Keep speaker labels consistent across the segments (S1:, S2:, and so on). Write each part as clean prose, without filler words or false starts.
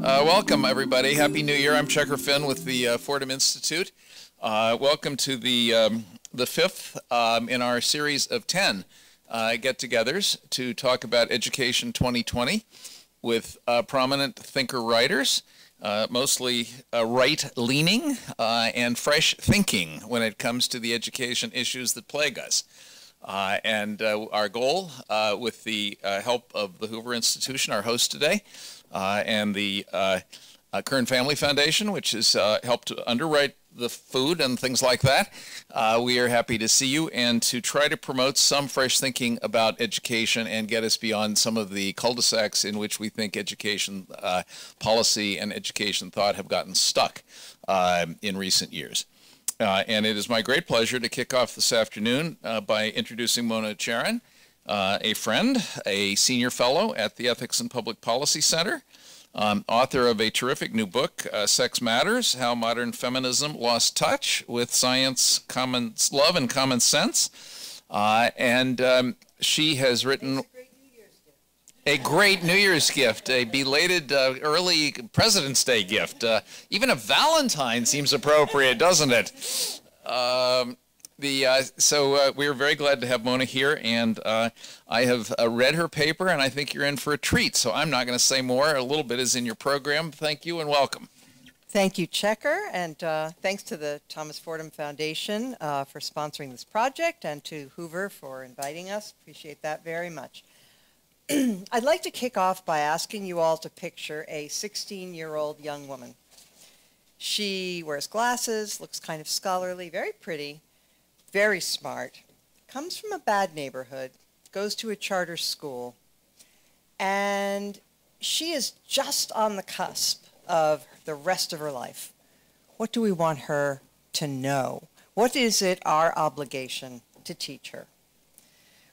S1: Welcome, everybody. Happy New Year. I'm Checker Finn with the Fordham Institute. Welcome to the fifth in our series of 10 get-togethers to talk about Education 2020 with prominent thinker-writers, mostly right-leaning and fresh thinking when it comes to the education issues that plague us. And our goal, with the help of the Hoover Institution, our host today, and the Kern Family Foundation, which has helped to underwrite the food and things like that. We are happy to see you and to try to promote some fresh thinking about education and get us beyond some of the cul-de-sacs in which we think education policy and education thought have gotten stuck in recent years. And it is my great pleasure to kick off this afternoon by introducing Mona Charen, a friend, a senior fellow at the Ethics and Public Policy Center, author of a terrific new book, Sex Matters, How Modern Feminism Lost Touch with Science, Love, and Common Sense. She has written a great New Year's gift, a belated early President's Day gift. Even a Valentine seems appropriate, doesn't it? So we are very glad to have Mona here, and I have read her paper, and I think you're in for a treat. So I'm not going to say more. A little bit is in your program. Thank you and welcome.
S2: Thank you, Checker, and thanks to the Thomas Fordham Foundation for sponsoring this project, and to Hoover for inviting us. Appreciate that very much. I'd like to kick off by asking you all to picture a 16-year-old young woman. She wears glasses, looks kind of scholarly, very pretty, very smart, comes from a bad neighborhood, goes to a charter school, and she is just on the cusp of the rest of her life. What do we want her to know? What is it our obligation to teach her?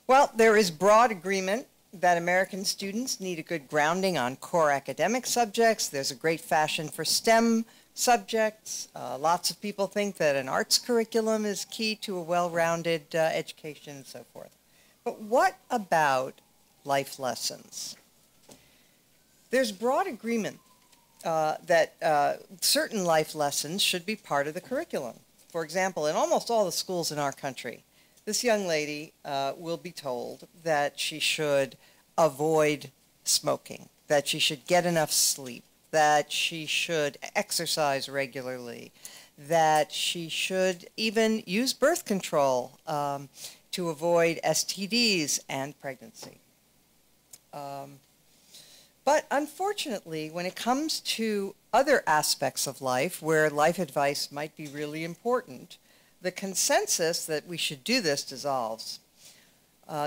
S2: Well, there is broad agreement that American students need a good grounding on core academic subjects. There's a great fashion for STEM subjects. Lots of people think that an arts curriculum is key to a well-rounded education and so forth. But what about life lessons? There's broad agreement that certain life lessons should be part of the curriculum. For example, in almost all the schools in our country, this young lady will be told that she should avoid smoking, that she should get enough sleep, that she should exercise regularly, that she should even use birth control to avoid STDs and pregnancy. But unfortunately, when it comes to other aspects of life where life advice might be really important, the consensus that we should do this dissolves.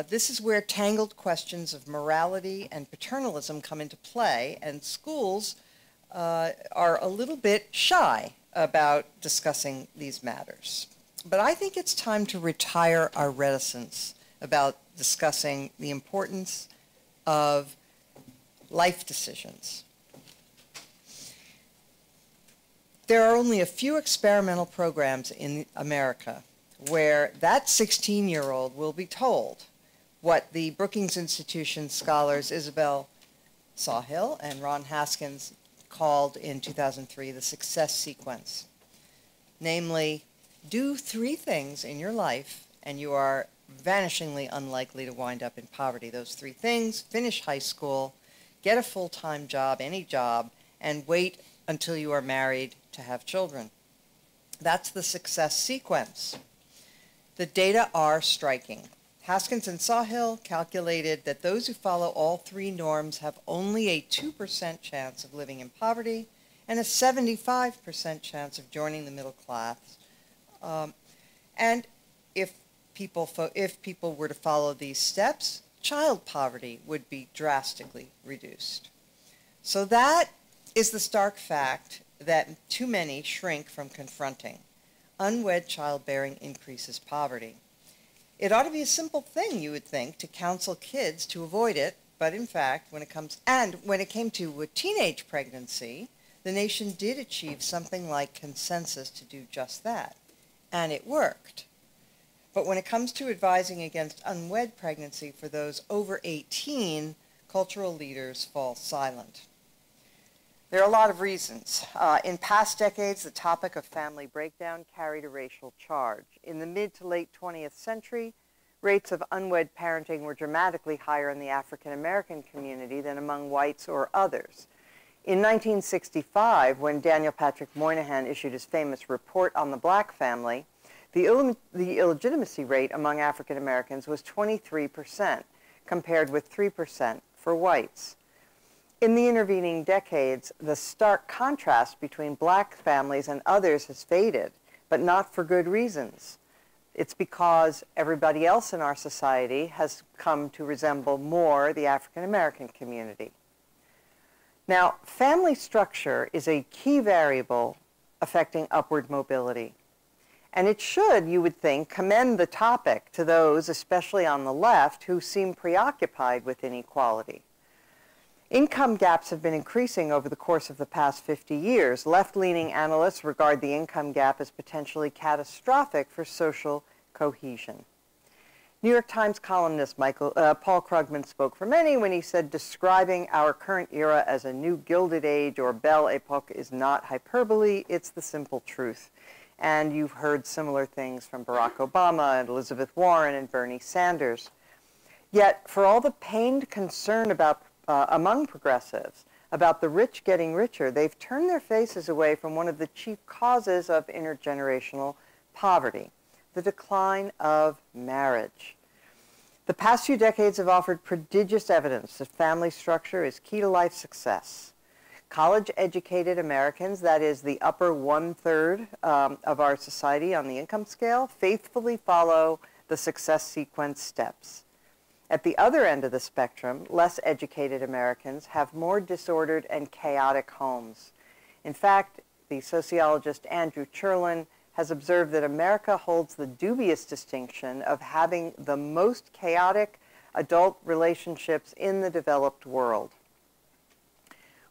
S2: This is where tangled questions of morality and paternalism come into play, and schools are a little bit shy about discussing these matters. But I think it's time to retire our reticence about discussing the importance of life decisions. There are only a few experimental programs in America where that 16-year-old will be told what the Brookings Institution scholars Isabel Sawhill and Ron Haskins called in 2003 the success sequence. Namely, do 3 things in your life and you are vanishingly unlikely to wind up in poverty. Those 3 things: finish high school, get a full-time job, any job, and wait until you are married to have children. That's the success sequence. The data are striking. Haskins and Sawhill calculated that those who follow all 3 norms have only a 2% chance of living in poverty and a 75% chance of joining the middle class. And if people were to follow these steps, child poverty would be drastically reduced. So that is the stark fact that too many shrink from confronting. Unwed childbearing increases poverty. It ought to be a simple thing, you would think, to counsel kids to avoid it, but in fact, when it came to a teenage pregnancy, the nation did achieve something like consensus to do just that, and it worked. But when it comes to advising against unwed pregnancy for those over 18, cultural leaders fall silent. There are a lot of reasons. In past decades, the topic of family breakdown carried a racial charge. In the mid to late 20th century, rates of unwed parenting were dramatically higher in the African American community than among whites or others. In 1965, when Daniel Patrick Moynihan issued his famous report on the black family, the illegitimacy rate among African Americans was 23%, compared with 3% for whites. In the intervening decades, the stark contrast between black families and others has faded, but not for good reasons. It's because everybody else in our society has come to resemble more the African American community. Now, family structure is a key variable affecting upward mobility. And it should, you would think, commend the topic to those, especially on the left, who seem preoccupied with inequality. Income gaps have been increasing over the course of the past 50 years. Left-leaning analysts regard the income gap as potentially catastrophic for social cohesion. New York Times columnist Paul Krugman spoke for many when he said, describing our current era as a new Gilded Age or Belle Epoque is not hyperbole, it's the simple truth. And you've heard similar things from Barack Obama and Elizabeth Warren and Bernie Sanders. Yet, for all the pained concern about among progressives about the rich getting richer, they've turned their faces away from one of the chief causes of intergenerational poverty, the decline of marriage. The past few decades have offered prodigious evidence that family structure is key to life success. College-educated Americans, that is the upper one-third of our society on the income scale, faithfully follow the success sequence steps. At the other end of the spectrum, less educated Americans have more disordered and chaotic homes. In fact, the sociologist Andrew Charen has observed that America holds the dubious distinction of having the most chaotic adult relationships in the developed world.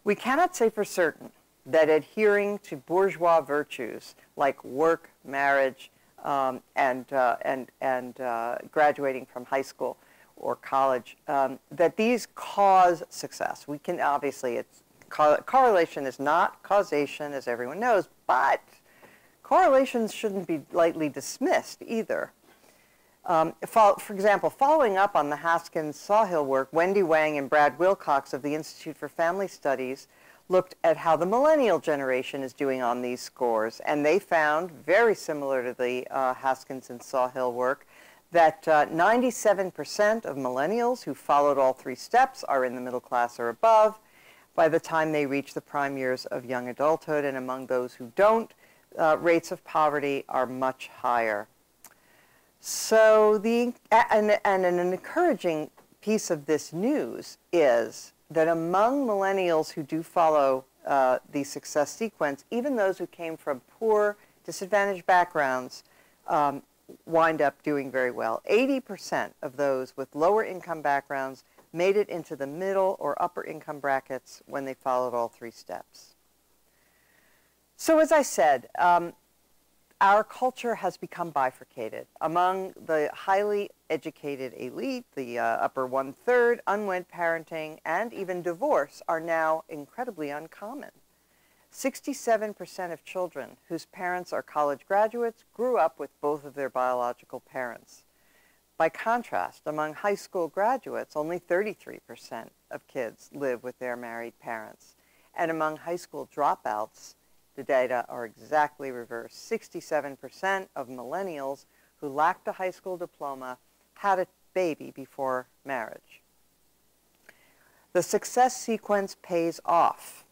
S2: We cannot say for certain that adhering to bourgeois virtues like work, marriage, and graduating from high school or college, that these cause success. We can obviously, correlation is not causation, as everyone knows, but correlations shouldn't be lightly dismissed either. For example, following up on the Haskins-Sawhill work, Wendy Wang and Brad Wilcox of the Institute for Family Studies looked at how the millennial generation is doing on these scores, and they found, very similar to the Haskins and Sawhill work, that 97% of millennials who followed all three steps are in the middle class or above by the time they reach the prime years of young adulthood, and among those who don't, rates of poverty are much higher. So an encouraging piece of this news is that among millennials who do follow the success sequence, even those who came from poor, disadvantaged backgrounds wind up doing very well. 80% of those with lower income backgrounds made it into the middle or upper income brackets when they followed all three steps. So as I said, our culture has become bifurcated. Among the highly educated elite, the upper one-third, unwed parenting and even divorce are now incredibly uncommon. 67% of children whose parents are college graduates grew up with both of their biological parents. By contrast, among high school graduates, only 33% of kids live with their married parents. And among high school dropouts, the data are exactly reversed. 67% of millennials who lacked a high school diploma had a baby before marriage. The success sequence pays off.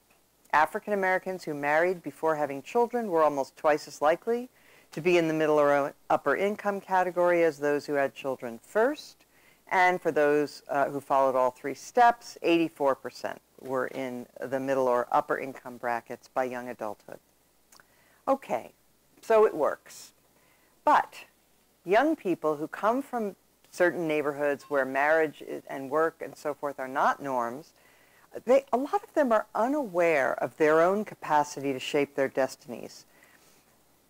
S2: African Americans who married before having children were almost twice as likely to be in the middle or upper income category as those who had children first. And for those who followed all three steps, 84% were in the middle or upper income brackets by young adulthood. Okay, so it works. But young people who come from certain neighborhoods where marriage and work and so forth are not norms, a lot of them are unaware of their own capacity to shape their destinies.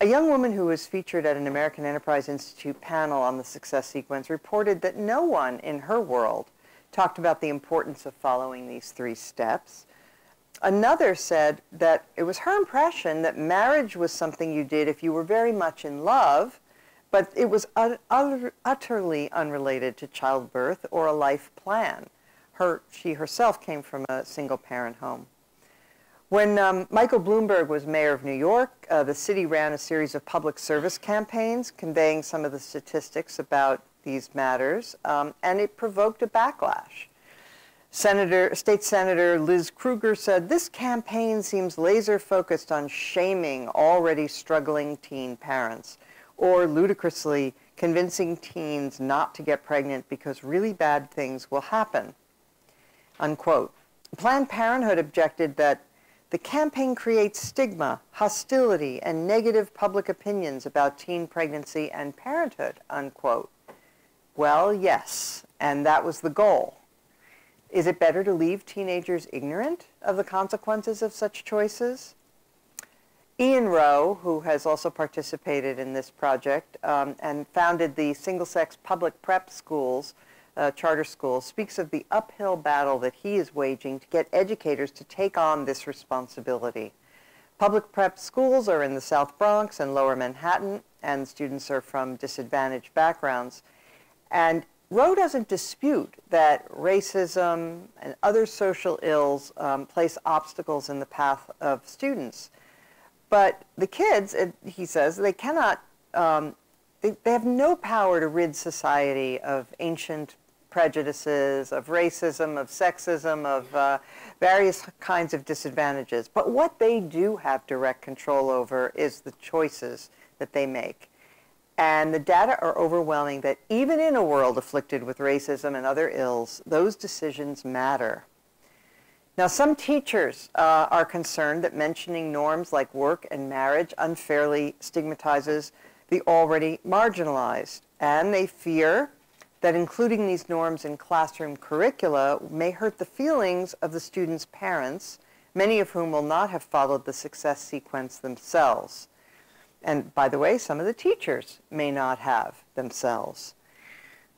S2: A young woman who was featured at an American Enterprise Institute panel on the success sequence reported that no one in her world talked about the importance of following these three steps. Another said that it was her impression that marriage was something you did if you were very much in love, but it was utterly unrelated to childbirth or a life plan. She herself came from a single-parent home. When Michael Bloomberg was mayor of New York, the city ran a series of public service campaigns conveying some of the statistics about these matters, and it provoked a backlash. State Senator Liz Krueger said, "This campaign seems laser-focused on shaming already struggling teen parents, or ludicrously convincing teens not to get pregnant because really bad things will happen," unquote. Planned Parenthood objected that the campaign creates stigma, hostility, and negative public opinions about teen pregnancy and parenthood, unquote. Well, yes, and that was the goal. Is it better to leave teenagers ignorant of the consequences of such choices? Ian Rowe, who has also participated in this project and founded the single-sex public prep schools, charter schools, speaks of the uphill battle that he is waging to get educators to take on this responsibility. Public prep schools are in the South Bronx and Lower Manhattan, and students are from disadvantaged backgrounds. And Rowe doesn't dispute that racism and other social ills place obstacles in the path of students. But the kids, he says, they cannot, they have no power to rid society of ancient prejudices, of racism, of sexism, of various kinds of disadvantages. But what they do have direct control over is the choices that they make. And the data are overwhelming that even in a world afflicted with racism and other ills, those decisions matter. Now, some teachers are concerned that mentioning norms like work and marriage unfairly stigmatizes the already marginalized, and they fear that including these norms in classroom curricula may hurt the feelings of the students' parents, many of whom will not have followed the success sequence themselves. And by the way, some of the teachers may not have themselves.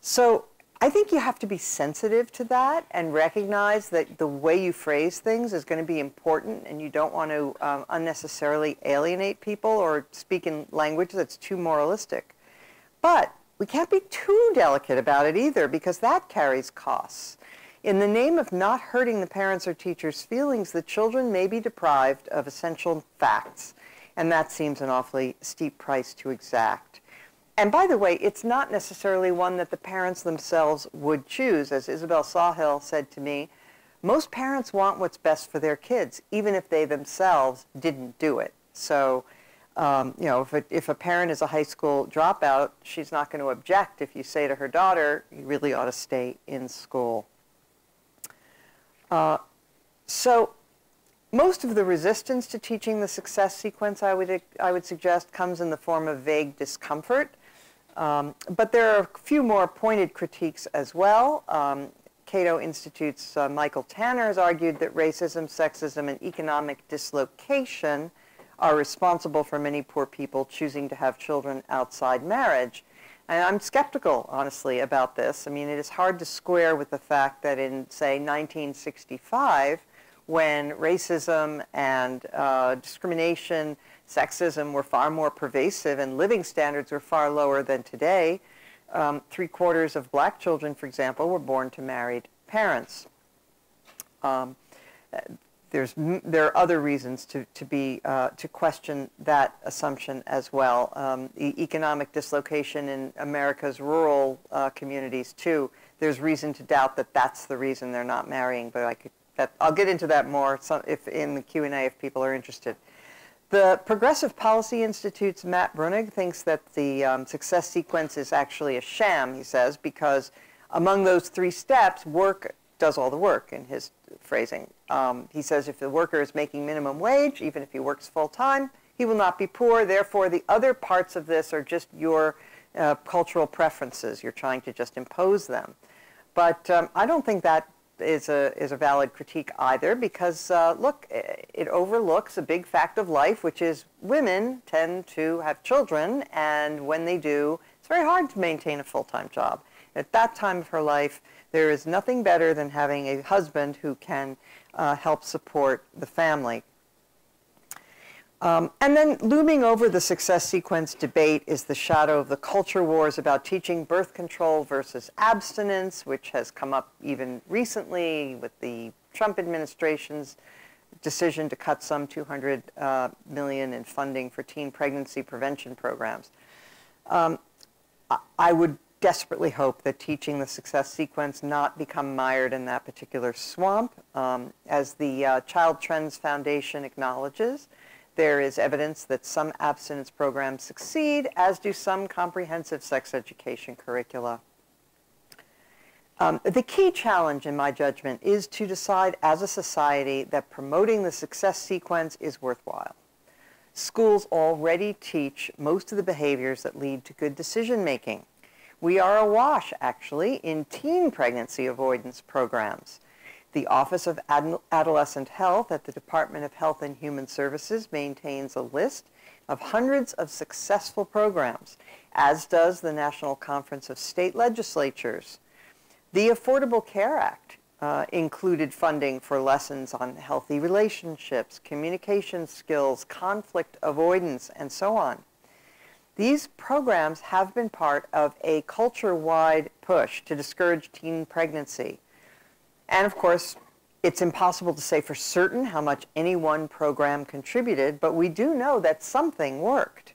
S2: So I think you have to be sensitive to that and recognize that the way you phrase things is going to be important, and you don't want to unnecessarily alienate people or speak in language that's too moralistic. But we can't be too delicate about it either, because that carries costs. In the name of not hurting the parents' or teachers' feelings, the children may be deprived of essential facts. And that seems an awfully steep price to exact. And by the way, it's not necessarily one that the parents themselves would choose. As Isabel Sawhill said to me, most parents want what's best for their kids, even if they themselves didn't do it. So, you know, if a parent is a high school dropout, she's not going to object if you say to her daughter, you really ought to stay in school. So most of the resistance to teaching the success sequence, I would suggest, comes in the form of vague discomfort. But there are a few more pointed critiques as well. Cato Institute's Michael Tanner has argued that racism, sexism, and economic dislocation are responsible for many poor people choosing to have children outside marriage. And I'm skeptical, honestly, about this. I mean, it is hard to square with the fact that in, say, 1965, when racism and discrimination, sexism were far more pervasive and living standards were far lower than today, 3/4 of black children, for example, were born to married parents. There are other reasons to question that assumption as well. The economic dislocation in America's rural communities too. There's reason to doubt that that's the reason they're not marrying, but I'll get into that more if in the Q&A if people are interested. The Progressive Policy Institute's Matt Brunig thinks that the success sequence is actually a sham, he says, because among those 3 steps, work does all the work, in his phrasing. He says if the worker is making minimum wage, even if he works full-time, he will not be poor. Therefore, the other parts of this are just your cultural preferences. You're trying to just impose them. But I don't think that is a valid critique either, because look, it overlooks a big fact of life, which is women tend to have children, and when they do, it's very hard to maintain a full-time job. At that time of her life, there is nothing better than having a husband who can help support the family. And then looming over the success sequence debate is the shadow of the culture wars about teaching birth control versus abstinence, which has come up even recently with the Trump administration's decision to cut some $200 million in funding for teen pregnancy prevention programs. I would desperately hope that teaching the success sequence not become mired in that particular swamp. As the Child Trends Foundation acknowledges, there is evidence that some abstinence programs succeed, as do some comprehensive sex education curricula. The key challenge, in my judgment, is to decide as a society that promoting the success sequence is worthwhile. Schools already teach most of the behaviors that lead to good decision-making. We are awash, actually, in teen pregnancy avoidance programs. The Office of Adolescent Health at the Department of Health and Human Services maintains a list of hundreds of successful programs, as does the National Conference of State Legislatures. The Affordable Care Act included funding for lessons on healthy relationships, communication skills, conflict avoidance, and so on. These programs have been part of a culture-wide push to discourage teen pregnancy. And of course, it's impossible to say for certain how much any one program contributed, but we do know that something worked.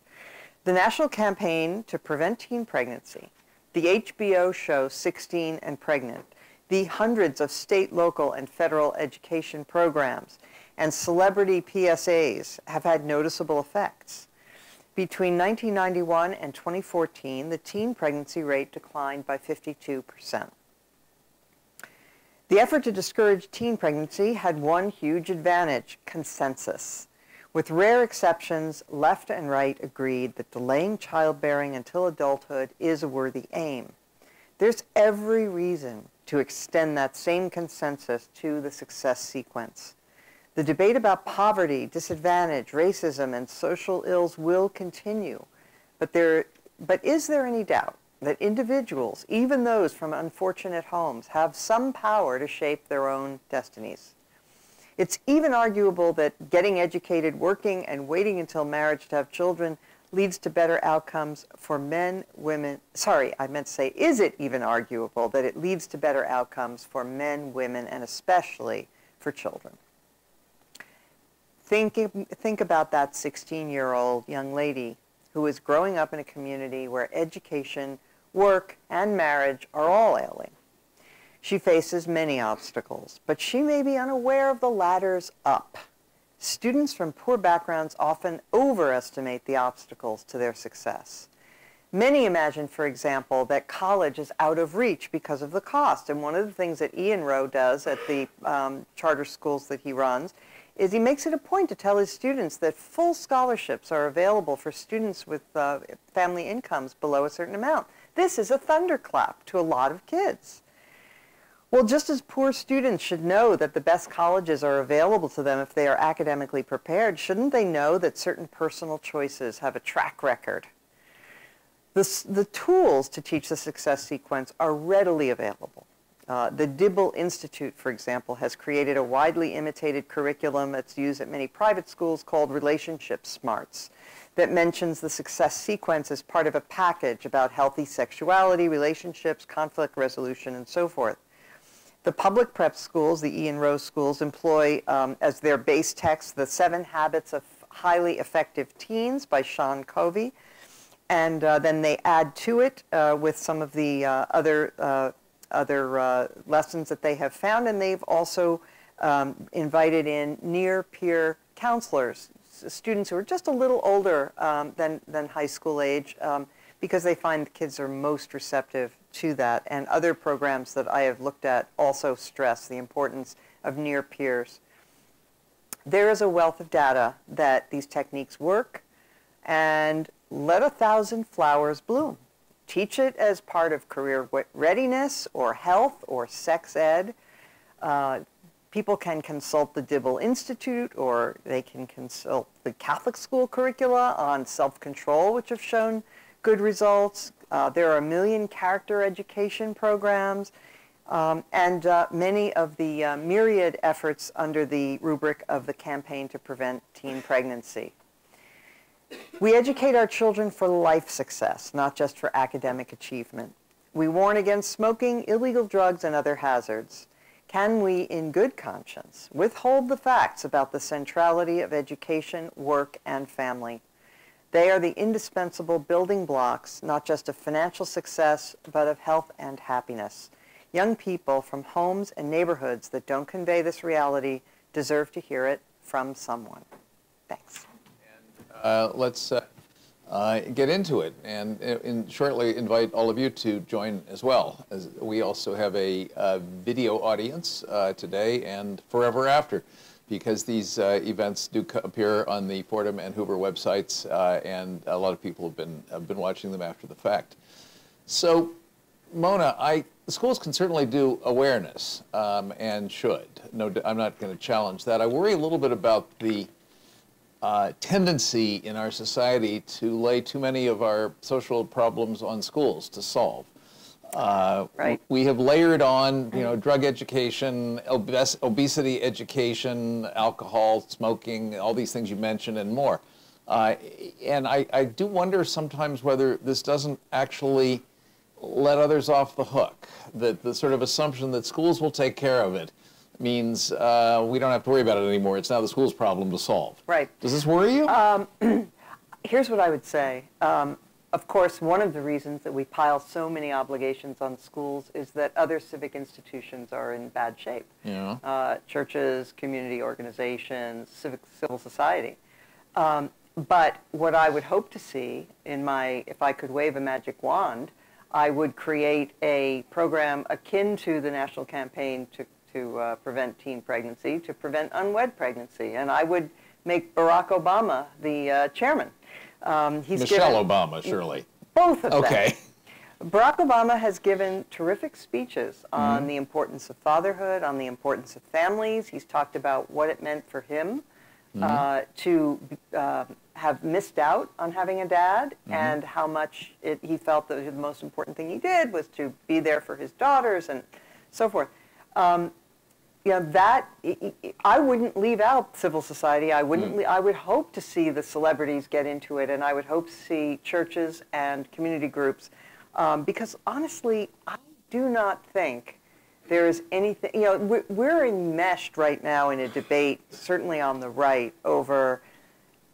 S2: The National Campaign to Prevent Teen Pregnancy, the HBO show 16 and Pregnant, the hundreds of state, local, and federal education programs, and celebrity PSAs have had noticeable effects. Between 1991 and 2014, the teen pregnancy rate declined by 52%. The effort to discourage teen pregnancy had one huge advantage: consensus. With rare exceptions, left and right agreed that delaying childbearing until adulthood is a worthy aim. There's every reason to extend that same consensus to the success sequence. The debate about poverty, disadvantage, racism, and social ills will continue, but is there any doubt that individuals, even those from unfortunate homes, have some power to shape their own destinies? It's even arguable that getting educated, working, and waiting until marriage to have children leads to better outcomes for men, women. Sorry, I meant to say, is it even arguable that it leads to better outcomes for men, women, and especially for children? Think about that 16-year-old young lady who is growing up in a community where education, work, and marriage are all ailing. She faces many obstacles, but she may be unaware of the ladders up. Students from poor backgrounds often overestimate the obstacles to their success. Many imagine, for example, that college is out of reach because of the cost. And one of the things that Ian Rowe does at the charter schools that he runs is he makes it a point to tell his students that full scholarships are available for students with family incomes below a certain amount. This is a thunderclap to a lot of kids. Well, just as poor students should know that the best colleges are available to them if they are academically prepared, shouldn't they know that certain personal choices have a track record? The tools to teach the success sequence are readily available. The Dibble Institute, for example, has created a widely imitated curriculum that's used at many private schools called Relationship Smarts, that mentions the success sequence as part of a package about healthy sexuality, relationships, conflict resolution, and so forth. The public prep schools, the Ian Rowe schools, employ as their base text the 7 Habits of Highly Effective Teens by Sean Covey, and then they add to it with some of the other lessons that they have found, and they've also invited in near-peer counselors, students who are just a little older than high school age, because they find the kids are most receptive to that. And other programs that I have looked at also stress the importance of near peers. There is a wealth of data that these techniques work, and let 1,000 flowers bloom. Teach it as part of career readiness or health or sex ed. People can consult the Dibble Institute, or they can consult the Catholic school curricula on self-control, which have shown good results. There are 1 million character education programs, and many of the myriad efforts under the rubric of the Campaign to Prevent Teen Pregnancy. We educate our children for life success, not just for academic achievement. We warn against smoking, illegal drugs, and other hazards. Can we, in good conscience, withhold the facts about the centrality of education, work, and family? They are the indispensable building blocks, not just of financial success, but of health and happiness. Young people from homes and neighborhoods that don't convey this reality deserve to hear it from someone. Thanks.
S1: Let's get into it and shortly invite all of you to join as well, as we also have a video audience today and forever after, because these events do appear on the Fordham and Hoover websites, and a lot of people have been watching them after the fact. So, Mona, the schools can certainly do awareness and should. No, I'm not going to challenge that. I worry a little bit about the tendency in our society to lay too many of our social problems on schools to solve.
S2: Right.
S1: We have layered on, drug education, obesity education, alcohol, smoking, all these things you mentioned, and more. And I do wonder sometimes whether this doesn't actually let others off the hook. That the sort of assumption that schools will take care of it means we don't have to worry about it anymore. It's now the school's problem to solve.
S2: Right.
S1: Does this worry you?
S2: Here's what I would say. Of course, one of the reasons that we pile so many obligations on schools is that other civic institutions are in bad shape.
S1: Yeah.
S2: Churches, community organizations, civil society. But what I would hope to see if I could wave a magic wand, I would create a program akin to the National Campaign to Prevent Teen Pregnancy, to prevent unwed pregnancy. And I would make Barack Obama the chairman.
S1: Michelle Obama, surely.
S2: Both of them.
S1: Okay.
S2: Barack Obama has given terrific speeches on the importance of fatherhood, on the importance of families. He's talked about what it meant for him to have missed out on having a dad, and how much he felt that the most important thing he did was to be there for his daughters and so forth. That I wouldn't leave out civil society. I wouldn't. I would hope to see the celebrities get into it, and I would hope to see churches and community groups, because honestly, I do not think there is anything. We're enmeshed right now in a debate, certainly on the right, over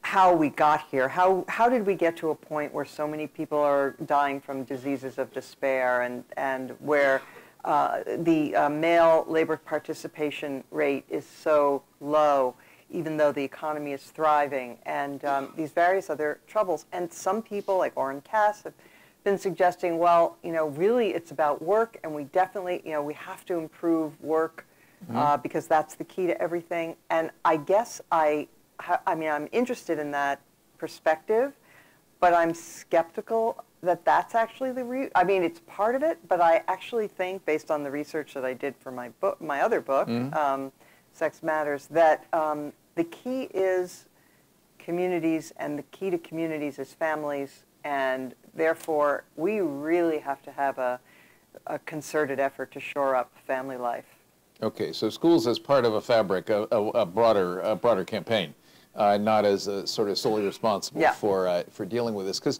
S2: how we got here. How did we get to a point where so many people are dying from diseases of despair, and where the male labor participation rate is so low, even though the economy is thriving, and these various other troubles. And some people, like Orrin Cass, have been suggesting, well, really it's about work, and we definitely, we have to improve work because that's the key to everything. And I guess I'm interested in that perspective, but I'm skeptical that that's actually it's part of it, but I actually think, based on the research that I did for my other book, Sex Matters, that the key is communities, and the key to communities is families, and therefore we really have to have a concerted effort to shore up family life. Okay,
S1: so schools as part of a fabric, a broader campaign, not as sort of solely responsible for dealing with this, because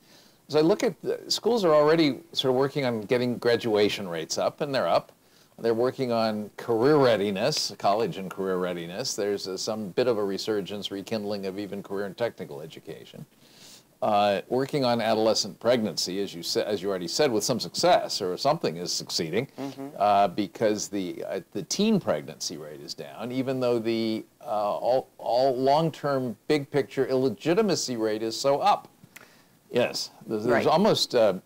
S1: as I look at schools are already sort of working on getting graduation rates up, and they're up. They're working on career readiness, college and career readiness. There's some bit of a resurgence, rekindling of even career and technical education. Working on adolescent pregnancy, as you already said, with some success, or something is succeeding, because the teen pregnancy rate is down, even though the all long-term big picture illegitimacy rate is so up. Yes, there's almost a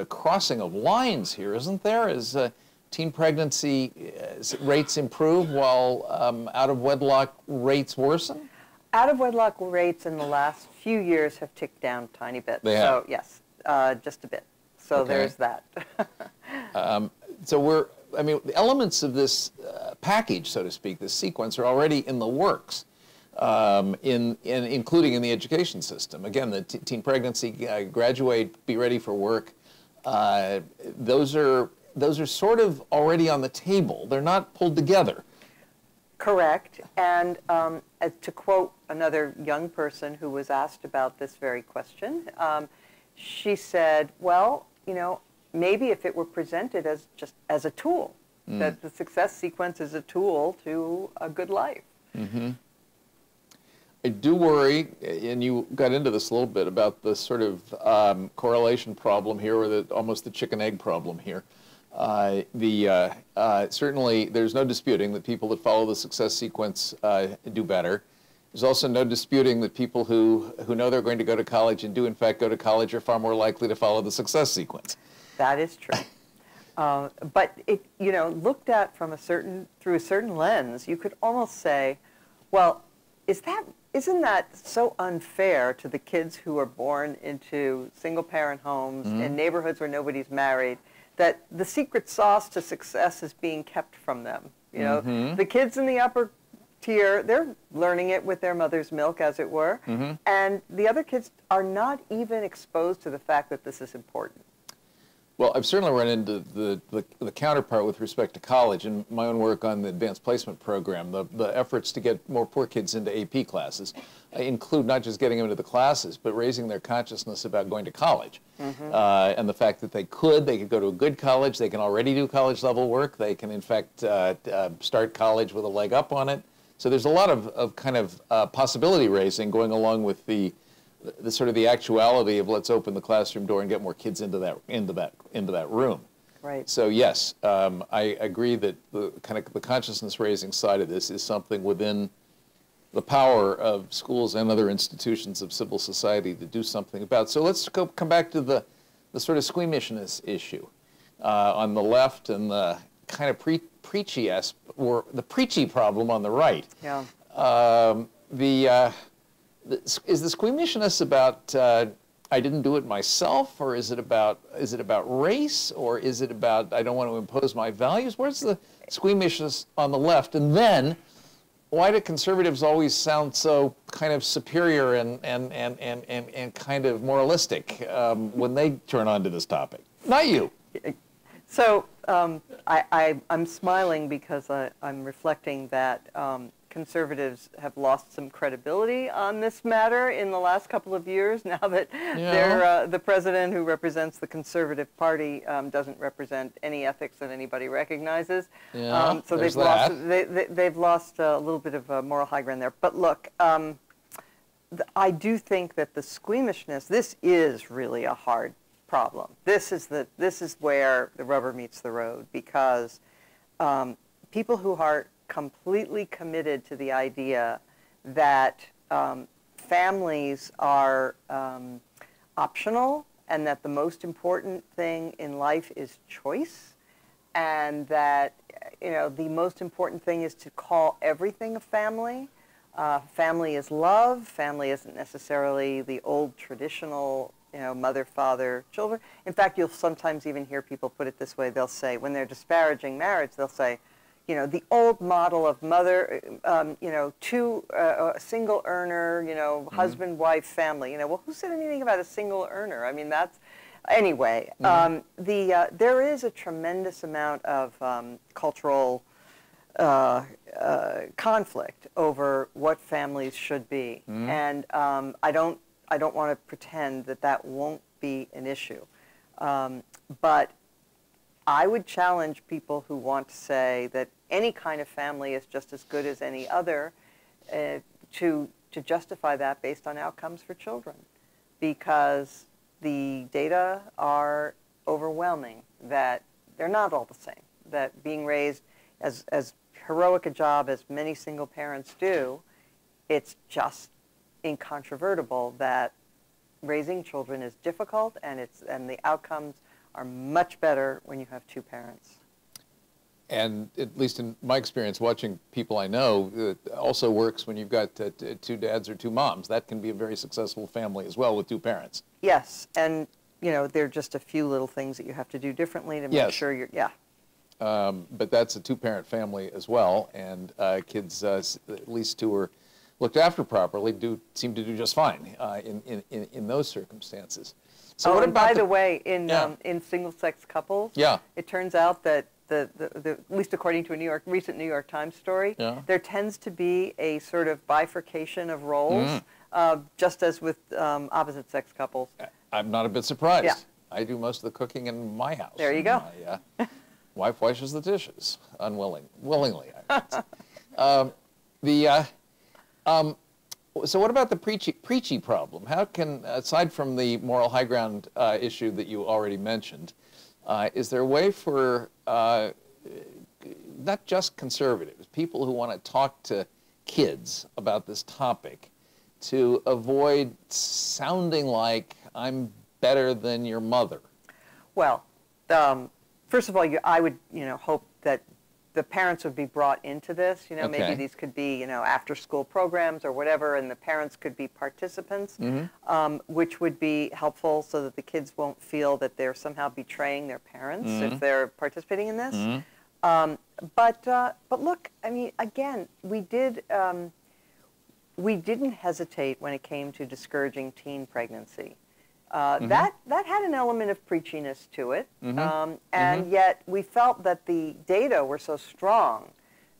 S1: crossing of lines here, isn't there? As teen pregnancy rates improve while out-of-wedlock rates worsen?
S2: Out-of-wedlock rates in the last few years have ticked down a tiny bit.
S1: They have?
S2: So yes, just a bit. So there's that.
S1: So the elements of this package, so to speak, this sequence, are already in the works. including in the education system. Again, the teen pregnancy, graduate, be ready for work. Those are sort of already on the table. They're not pulled together.
S2: Correct. And to quote another young person who was asked about this very question, she said, well, maybe if it were presented as just as a tool, that the success sequence is a tool to a good life.
S1: Mm-hmm. I do worry, and you got into this a little bit, about the sort of correlation problem here, or almost the chicken-egg problem here. Certainly, there's no disputing that people that follow the success sequence do better. There's also no disputing that people who know they're going to go to college and do in fact go to college are far more likely to follow the success sequence. That is true.
S2: But it, looked at from through a certain lens, you could almost say, well, isn't that so unfair to the kids who are born into single-parent homes in neighborhoods where nobody's married, that the secret sauce to success is being kept from them? The kids in the upper tier, they're learning it with their mother's milk, as it were, and the other kids are not even exposed to the fact that this is important.
S1: Well, I've certainly run into the counterpart with respect to college. In my own work on the advanced placement program, the efforts to get more poor kids into AP classes include not just getting them into the classes, but raising their consciousness about going to college. And the fact that they could go to a good college, they can already do college-level work, they can, in fact, start college with a leg up on it. So there's a lot of kind of possibility raising going along with the sort of the actuality of let's open the classroom door and get more kids into that room.
S2: Right.
S1: So yes, I agree that the consciousness raising side of this is something within the power of schools and other institutions of civil society to do something about. So let's come back to the sort of squeamishness issue on the left and the kind of preachy or the preachy problem on the right.
S2: Yeah.
S1: Is the squeamishness about I didn't do it myself, or is it about race, or is it about I don't want to impose my values? Where's the squeamishness on the left? And then why do conservatives always sound so kind of superior and kind of moralistic when they turn on to this topic? Not you.
S2: So I'm smiling because I'm reflecting that conservatives have lost some credibility on this matter in the last couple of years, now that the president who represents the conservative party doesn't represent any ethics that anybody recognizes.
S1: Yeah,
S2: so they've lost a little bit of moral high ground there. But look, I do think that the squeamishness, this is really a hard problem. This is where the rubber meets the road, because people who are completely committed to the idea that families are optional, and that the most important thing in life is choice, and that the most important thing is to call everything a family. Family is love. Family isn't necessarily the old traditional mother, father, children. In fact, you'll sometimes even hear people put it this way. They'll say, when they're disparaging marriage, they'll say, the old model of mother, a single earner, husband, wife, family. Well, who said anything about a single earner? I mean, that's, anyway. There is a tremendous amount of cultural conflict over what families should be, and I don't want to pretend that won't be an issue, but I would challenge people who want to say that any kind of family is just as good as any other to justify that based on outcomes for children, because the data are overwhelming that they're not all the same, that being raised as heroic a job as many single parents do, it's just incontrovertible that raising children is difficult, and the outcomes are much better when you have two parents.
S1: And at least in my experience, watching people I know, it also works when you've got two dads or two moms. That can be a very successful family as well with two parents.
S2: Yes, and there are just a few little things that you have to do differently to make sure you're,
S1: but that's a two-parent family as well, and kids, at least two, are looked after properly seem to do just fine in those circumstances. So what
S3: and
S1: about
S3: by the way, in
S1: Yeah.
S3: in single-sex couples,
S1: Yeah.
S3: it turns out that at least according to a recent New York Times story,
S1: Yeah.
S3: there tends to be a sort of bifurcation of roles, just as with opposite-sex couples.
S1: I'm not a bit surprised.
S3: Yeah.
S1: I do most of the cooking in my house.
S3: There you go.
S1: My wife washes the dishes, willingly. I would say. So what about the preachy problem? How can, aside from the moral high ground issue that you already mentioned, is there a way for not just conservatives, people who want to talk to kids about this topic, to avoid sounding like I'm better than your mother?
S3: Well, first of all, I would hope that the parents would be brought into this.
S1: Okay.
S3: Maybe these could be after-school programs or whatever, and the parents could be participants, which would be helpful so that the kids won't feel that they're somehow betraying their parents if they're participating in this. But look, I mean, again, we didn't hesitate when it came to discouraging teen pregnancy. That had an element of preachiness to it, and yet we felt that the data were so strong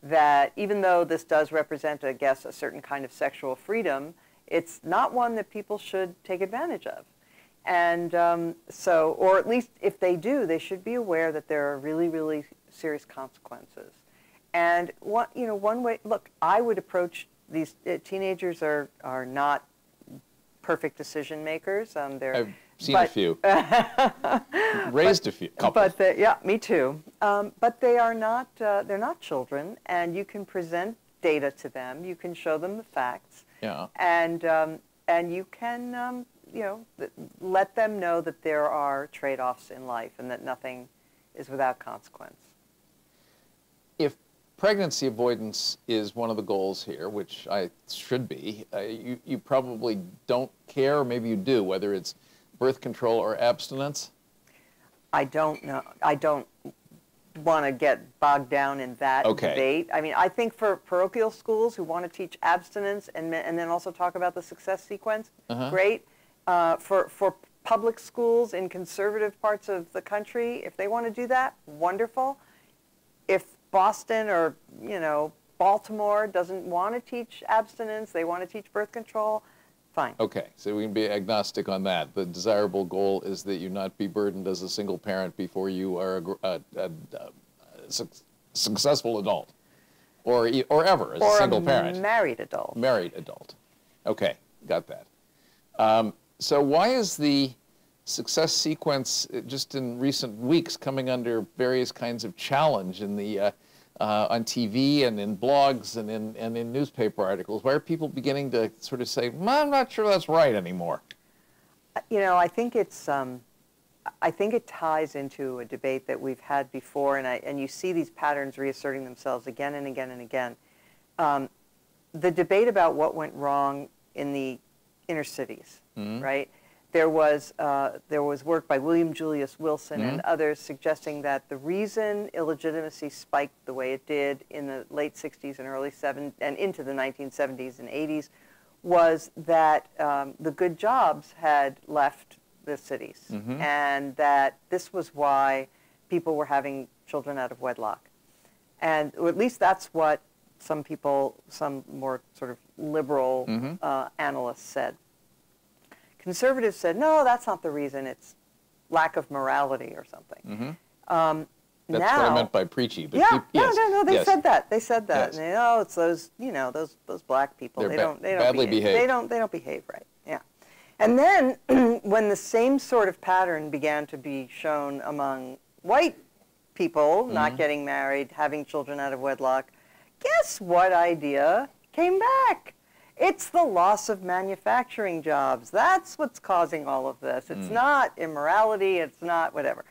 S3: that even though this does represent, I guess, a certain kind of sexual freedom, it's not one that people should take advantage of. And or at least if they do, they should be aware that there are really, really serious consequences. And one way, look, I would approach these teenagers are not perfect decision makers.
S1: I've seen a few, raised a few, couple.
S3: But yeah, me too. But they're not children, and you can present data to them. You can show them the facts.
S1: Yeah.
S3: And you can let them know that there are trade-offs in life and that nothing is without consequence.
S1: If pregnancy avoidance is one of the goals here, which I should be, you probably don't care, or maybe you do, whether it's birth control or abstinence?
S3: I don't know. I don't want to get bogged down in that debate. I mean, I think for parochial schools who want to teach abstinence and then also talk about the success sequence, great. For public schools in conservative parts of the country, if they want to do that, wonderful. If Boston or Baltimore doesn't want to teach abstinence, they want to teach birth control, fine. Okay,
S1: so we can be agnostic on that. The desirable goal is that you not be burdened as a single parent before you are a successful adult, or ever as a single parent.
S3: Or a married adult.
S1: Married adult. Okay, got that. So why is the success sequence just in recent weeks coming under various kinds of challenge in the on TV and in blogs and in newspaper articles? Why are people beginning to sort of say, I'm not sure that's right anymore?
S3: I think it's I think it ties into a debate that we've had before, and you see these patterns reasserting themselves again and again and again. The debate about what went wrong in the inner cities, right? There was work by William Julius Wilson and others suggesting that the reason illegitimacy spiked the way it did in the late 60s and early 70s and into the 1970s and 80s was that the good jobs had left the cities, and that this was why people were having children out of wedlock. And or at least that's what some people, some more sort of liberal analysts said. Conservatives said, no, that's not the reason. It's lack of morality or something.
S1: That's what I meant by preachy. But
S3: yeah,
S1: yes,
S3: no, they said that. They said that.
S1: Yes.
S3: And they, oh, it's those, those black people.
S1: They're
S3: they don't
S1: badly behaved.
S3: They don't behave right. Yeah. And then when the same sort of pattern began to be shown among white people not getting married, having children out of wedlock, guess what idea came back? It's the loss of manufacturing jobs. That's what's causing all of this. It's not immorality. It's not whatever.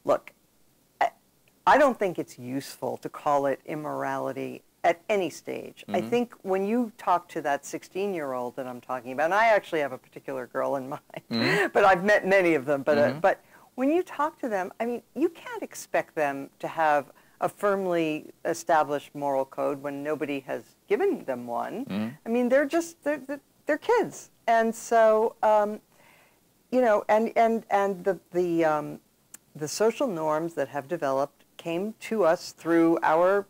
S3: Look, I don't think it's useful to call it immorality at any stage. I think when you talk to that 16-year-old that I'm talking about, and I actually have a particular girl in mind, but I've met many of them, but when you talk to them, I mean, you can't expect them to have a firmly established moral code when nobody has given them one. I mean, they're kids. And so, you know, and the social norms that have developed came to us through our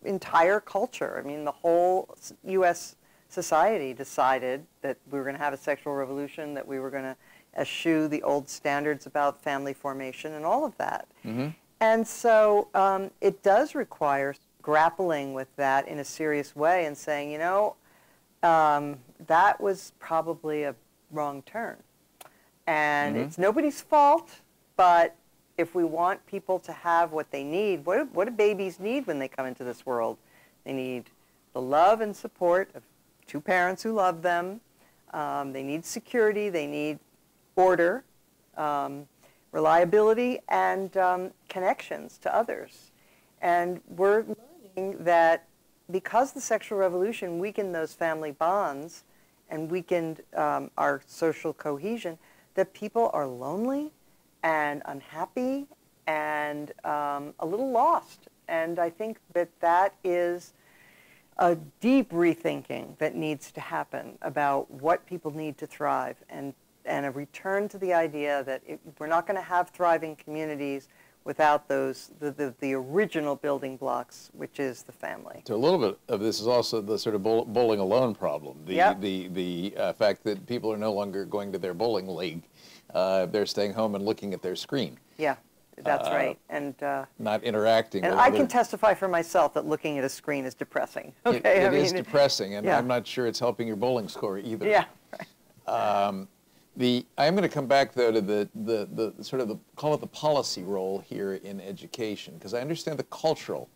S3: entire culture. I mean, the whole U.S. society decided that we were going to have a sexual revolution, that we were going to eschew the old standards about family formation and all of that. And so it does require grappling with that in a serious way and saying, you know, that was probably a wrong turn. And it's nobody's fault, but if we want people to have what they need, what do babies need when they come into this world? They need the love and support of two parents who love them. They need security. They need order, reliability, and connections to others. And we're learning that because the sexual revolution weakened those family bonds and weakened our social cohesion, that people are lonely and unhappy and a little lost. And I think that that is a deep rethinking that needs to happen about what people need to thrive, and a return to the idea that we're not going to have thriving communities without those the original building blocks, which is the family.
S1: So a little bit of this is also the sort of bowling alone problem. The fact that people are no longer going to their bowling league. They're staying home and looking at their screen.
S3: Yeah, that's right. And
S1: not interacting
S3: and
S1: with
S3: I can testify for myself that looking at a screen is depressing. Okay,
S1: it is depressing, and I'm not sure it's helping your bowling score either.
S3: Yeah.
S1: I'm going to come back, though, to the sort of call it the policy role here in education, because I understand the cultural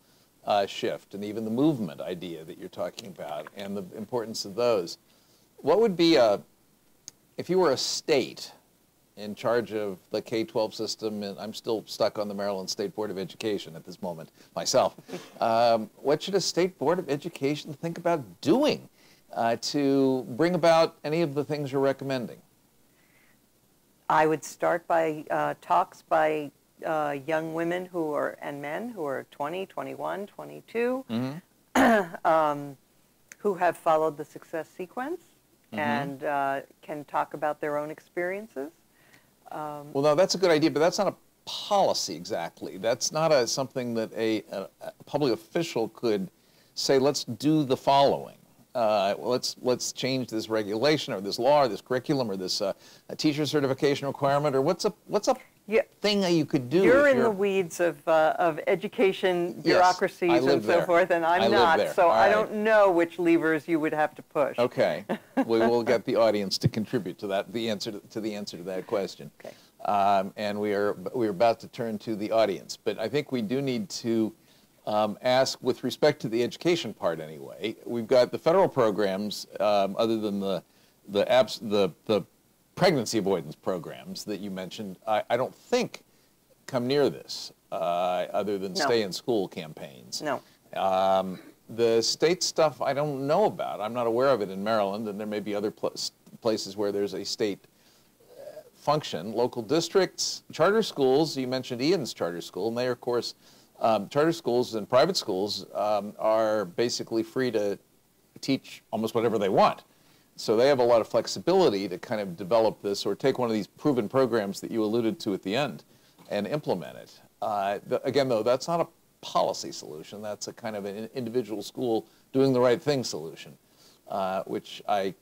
S1: shift and even the movement idea that you're talking about and the importance of those. What would be if you were a state in charge of the K-12 system, and I'm still stuck on the Maryland State Board of Education at this moment myself, what should a State Board of Education think about doing to bring about any of the things you're recommending?
S3: I would start by talks by young women and men who are 20, 21, 22, who have followed the success sequence and can talk about their own experiences.
S1: Well, no, that's a good idea, but that's not a policy exactly. That's not something that a public official could say, let's do the following. Let's change this regulation or this law or this curriculum or this a teacher certification requirement, or what's a thing that you could do?
S3: You're in the weeds of education bureaucracies and so forth, and I'm not, so I don't know which levers you would have to push.
S1: Okay, we will get the audience to contribute to that, the answer to that question.
S3: Okay.
S1: And we're about to turn to the audience, but I think we do need to ask, with respect to the education part anyway, we've got the federal programs, other than the pregnancy avoidance programs that you mentioned, I don't think come near this, other than stay in school campaigns.
S3: No.
S1: The state stuff I don't know about. I'm not aware of it in Maryland, and there may be other places where there's a state function. Local districts, charter schools, you mentioned Ian's charter school, and they are, of course, charter schools and private schools are basically free to teach almost whatever they want. So they have a lot of flexibility to kind of develop this or take one of these proven programs that you alluded to at the end and implement it. Again, though, that's not a policy solution. That's a kind of an individual school doing the right thing solution, which I'm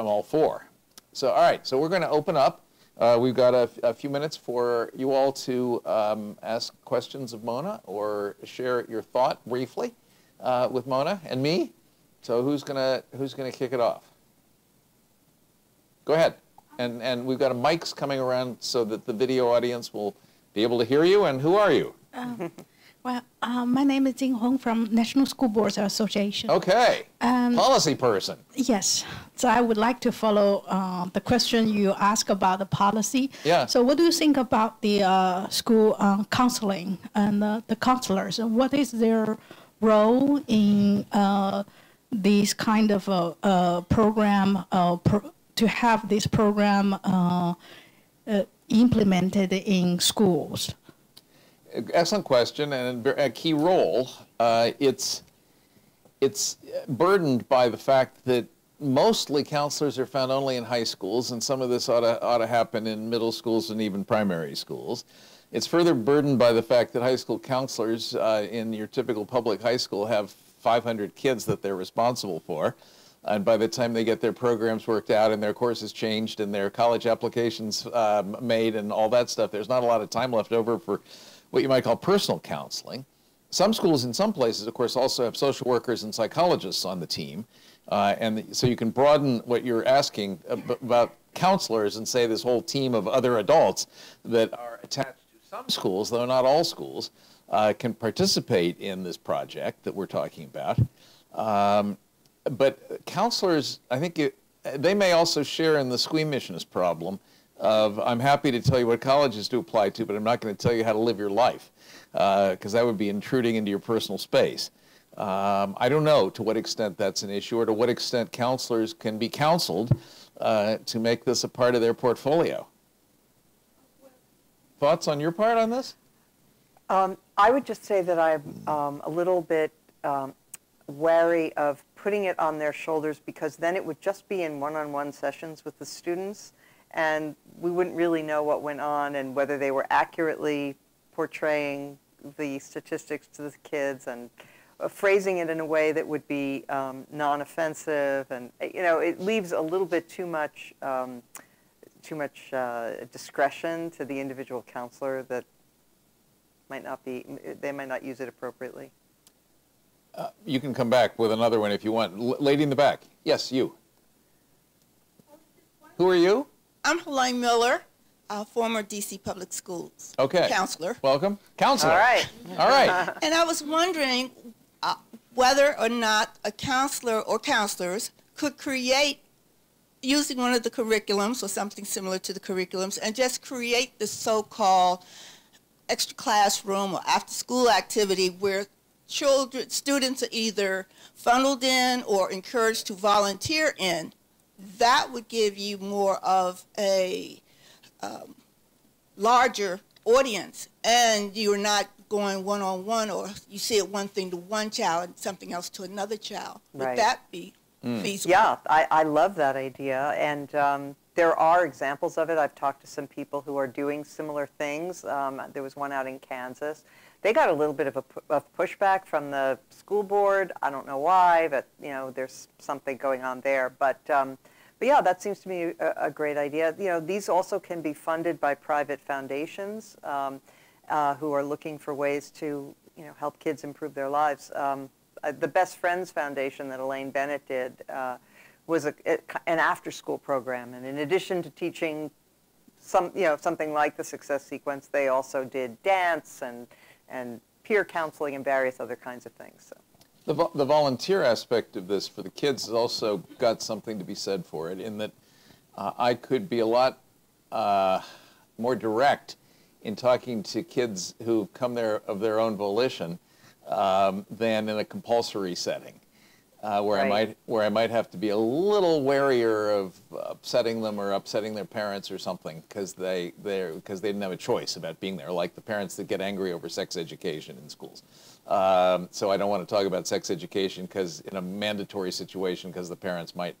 S1: all for. So, all right, so we're going to open up. We've got a few minutes for you all to ask questions of Mona or share your thought briefly with Mona and me. So who's gonna kick it off? Go ahead. And we've got mics coming around so that the video audience will be able to hear you. And who are you?
S4: Well, my name is Jing Hong from National School Boards Association.
S1: Okay. Policy person.
S4: Yes. So I would like to follow the question you asked about the policy.
S1: Yeah.
S4: So what do you think about the school counseling and the counselors? And what is their role in these kind of program, to have this program implemented in schools?
S1: excellent question and a key role. It's burdened by the fact that mostly counselors are found only in high schools, and some of this ought to happen in middle schools and even primary schools. It's further burdened by the fact that high school counselors in your typical public high school have 500 kids that they're responsible for. And by the time they get their programs worked out and their courses changed and their college applications made and all that stuff, there's not a lot of time left over for what you might call personal counseling. Some schools in some places, of course, also have social workers and psychologists on the team. So you can broaden what you're asking about counselors and say this whole team of other adults that are attached to some schools, though not all schools, can participate in this project that we're talking about. But counselors, I think they may also share in the squeamishness problem of, I'm happy to tell you what colleges to apply to, but I'm not going to tell you how to live your life, because that would be intruding into your personal space. I don't know to what extent that's an issue or to what extent counselors can be counseled to make this a part of their portfolio. Thoughts on your part on this?
S3: I would just say that I'm a little bit wary of putting it on their shoulders, because then it would just be in one-on-one sessions with the students, and we wouldn't really know what went on and whether they were accurately portraying the statistics to the kids and phrasing it in a way that would be non-offensive, and it leaves a little bit too much discretion to the individual counselor that they might not use it appropriately.
S1: You can come back with another one if you want. Lady in the back. Yes, you. Who are you?
S5: I'm Helene Miller, former D.C. Public Schools counselor.
S1: Welcome. Counselor.
S3: All right.
S1: All right.
S5: And I was wondering whether or not a counselor or counselors could create, using one of the curriculums or something similar to the curriculums, and just create the so-called extra classroom or after-school activity where students are either funneled in or encouraged to volunteer in. That would give you more of a larger audience, and you're not going one-on-one, or you say one thing to one child and something else to another child.
S3: Right.
S5: Would that be feasible?
S3: Yeah, I love that idea, and there are examples of it. I've talked to some people who are doing similar things. There was one out in Kansas. They got a little bit of pushback from the school board. I don't know why, but there's something going on there. But yeah, that seems to me a great idea. These also can be funded by private foundations who are looking for ways to help kids improve their lives. The Best Friends Foundation that Elaine Bennett did was an after-school program, and in addition to teaching something like the success sequence, they also did dance and peer counseling and various other kinds of things. So.
S1: The volunteer aspect of this for the kids has also got something to be said for it, in that I could be a lot more direct in talking to kids who come there of their own volition than in a compulsory setting, where
S3: right.
S1: I might have to be a little warier of upsetting them or upsetting their parents or something because they didn't have a choice about being there, like the parents that get angry over sex education in schools. So I don't want to talk about sex education because in a mandatory situation, because the parents might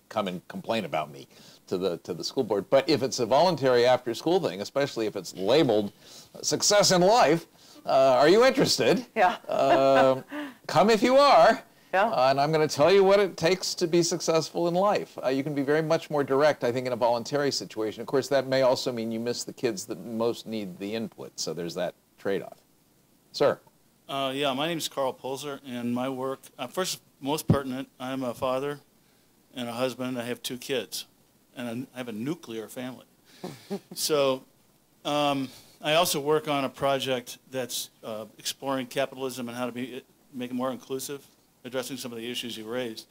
S1: come and complain about me to the school board. But if it's a voluntary after school thing, especially if it's labeled success in life, are you interested?
S3: Yeah.
S1: Come if you are.
S3: Yeah.
S1: And I'm going to tell you what it takes to be successful in life. You can be very much more direct, I think, in a voluntary situation. Of course, that may also mean you miss the kids that most need the input. So there's that trade-off. Sir.
S6: Yeah, my name is Carl Polzer, and my work, first, most pertinent, I'm a father and a husband. I have 2 kids, and I have a nuclear family. So I also work on a project that's exploring capitalism and how to make it more inclusive, addressing some of the issues you raised.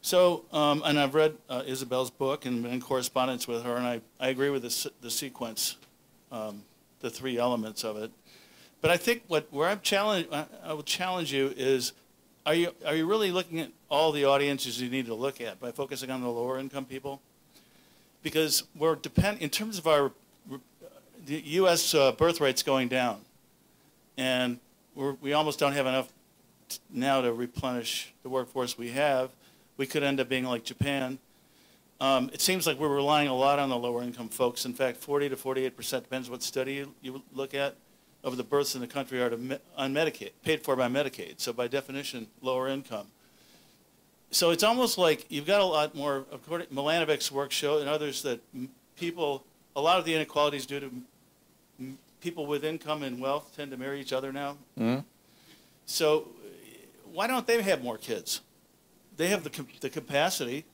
S6: So, and I've read Isabel's book and been in correspondence with her, and I agree with the sequence, the 3 elements of it. But I think I will challenge you is, are you really looking at all the audiences you need to look at by focusing on the lower income people? Because we're in terms of the U.S. birth rate's going down, and we almost don't have enough now to replenish the workforce we have. We could end up being like Japan. It seems like we're relying a lot on the lower income folks. In fact, 40 to 48%, depends what study you look at, of the births in the country are on Medicaid, paid for by Medicaid. So by definition, lower income. So it's almost like you've got a lot more, according to Milanovic's work show and others, that a lot of the inequalities due to people with income and wealth tend to marry each other now. Mm-hmm. So why don't they have more kids? They have the capacity.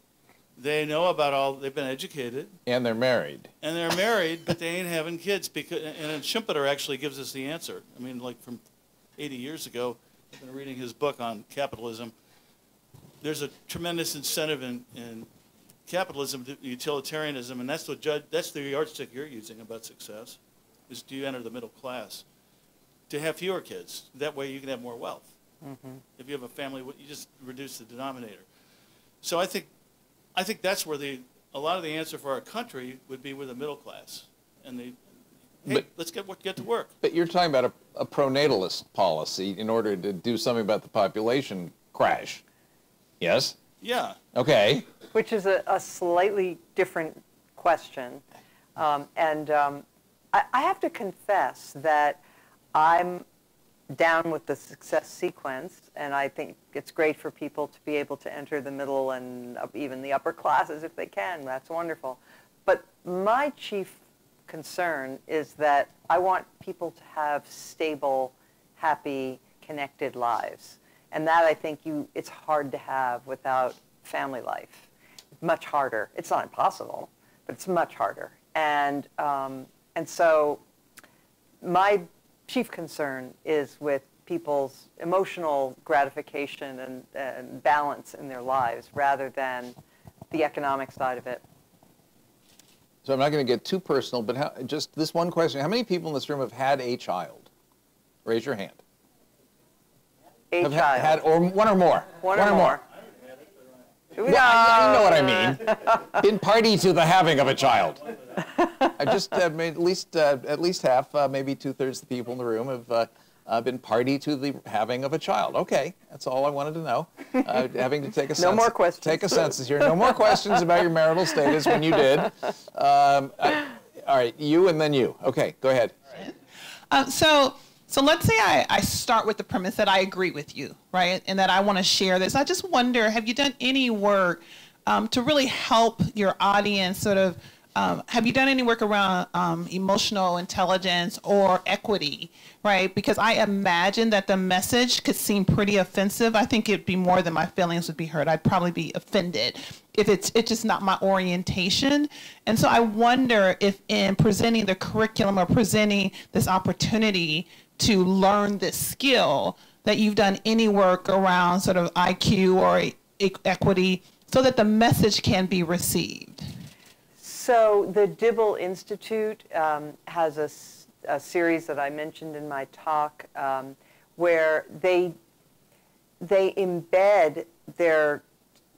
S6: They know about they've been educated.
S1: And they're married.
S6: And they're married, but they ain't having kids. And Schumpeter actually gives us the answer. I mean, like from 80 years ago, I've been reading his book on capitalism. There's a tremendous incentive in capitalism, utilitarianism, and that's the yardstick you're using about success, is do you enter the middle class? To have fewer kids. That way you can have more wealth. Mm-hmm. If you have a family, you just reduce the denominator. So I think that's where a lot of the answer for our country would be with the middle class. And let's get to work.
S1: But you're talking about a pronatalist policy in order to do something about the population crash. Yes?
S6: Yeah.
S1: Okay.
S3: Which is a slightly different question. I have to confess that I'm down with the success sequence, and I think it's great for people to be able to enter the middle and even the upper classes if they can. That's wonderful. But my chief concern is that I want people to have stable, happy, connected lives. And that I think it's hard to have without family life. Much harder. It's not impossible, but it's much harder. And so my chief concern is with people's emotional gratification and balance in their lives rather than the economic side of it.
S1: So I'm not going to get too personal, but just this one question. How many people in this room have had a child? Raise your hand.
S3: A child.
S1: Had, or one or more.
S3: One or more.
S1: Well, you know what I mean. Been party to the having of a child. I just made at least half, maybe 2/3 of the people in the room have been party to the having of a child. Okay, that's all I wanted to know. Having to take a census.
S3: No more questions.
S1: Take a census here. No more questions about your marital status when you did. All right, you and then you. Okay, go ahead.
S7: So let's say I start with the premise that I agree with you, right? And that I want to share this. I just wonder, have you done any work to really help your audience sort of, have you done any work around emotional intelligence or equity, right? Because I imagine that the message could seem pretty offensive. I think it'd be more than my feelings would be hurt. I'd probably be offended if it's just not my orientation. And so I wonder if in presenting the curriculum or presenting this opportunity to learn this skill, that you've done any work around sort of IQ or equity so that the message can be received.
S3: So the Dibble Institute has a series that I mentioned in my talk where they embed their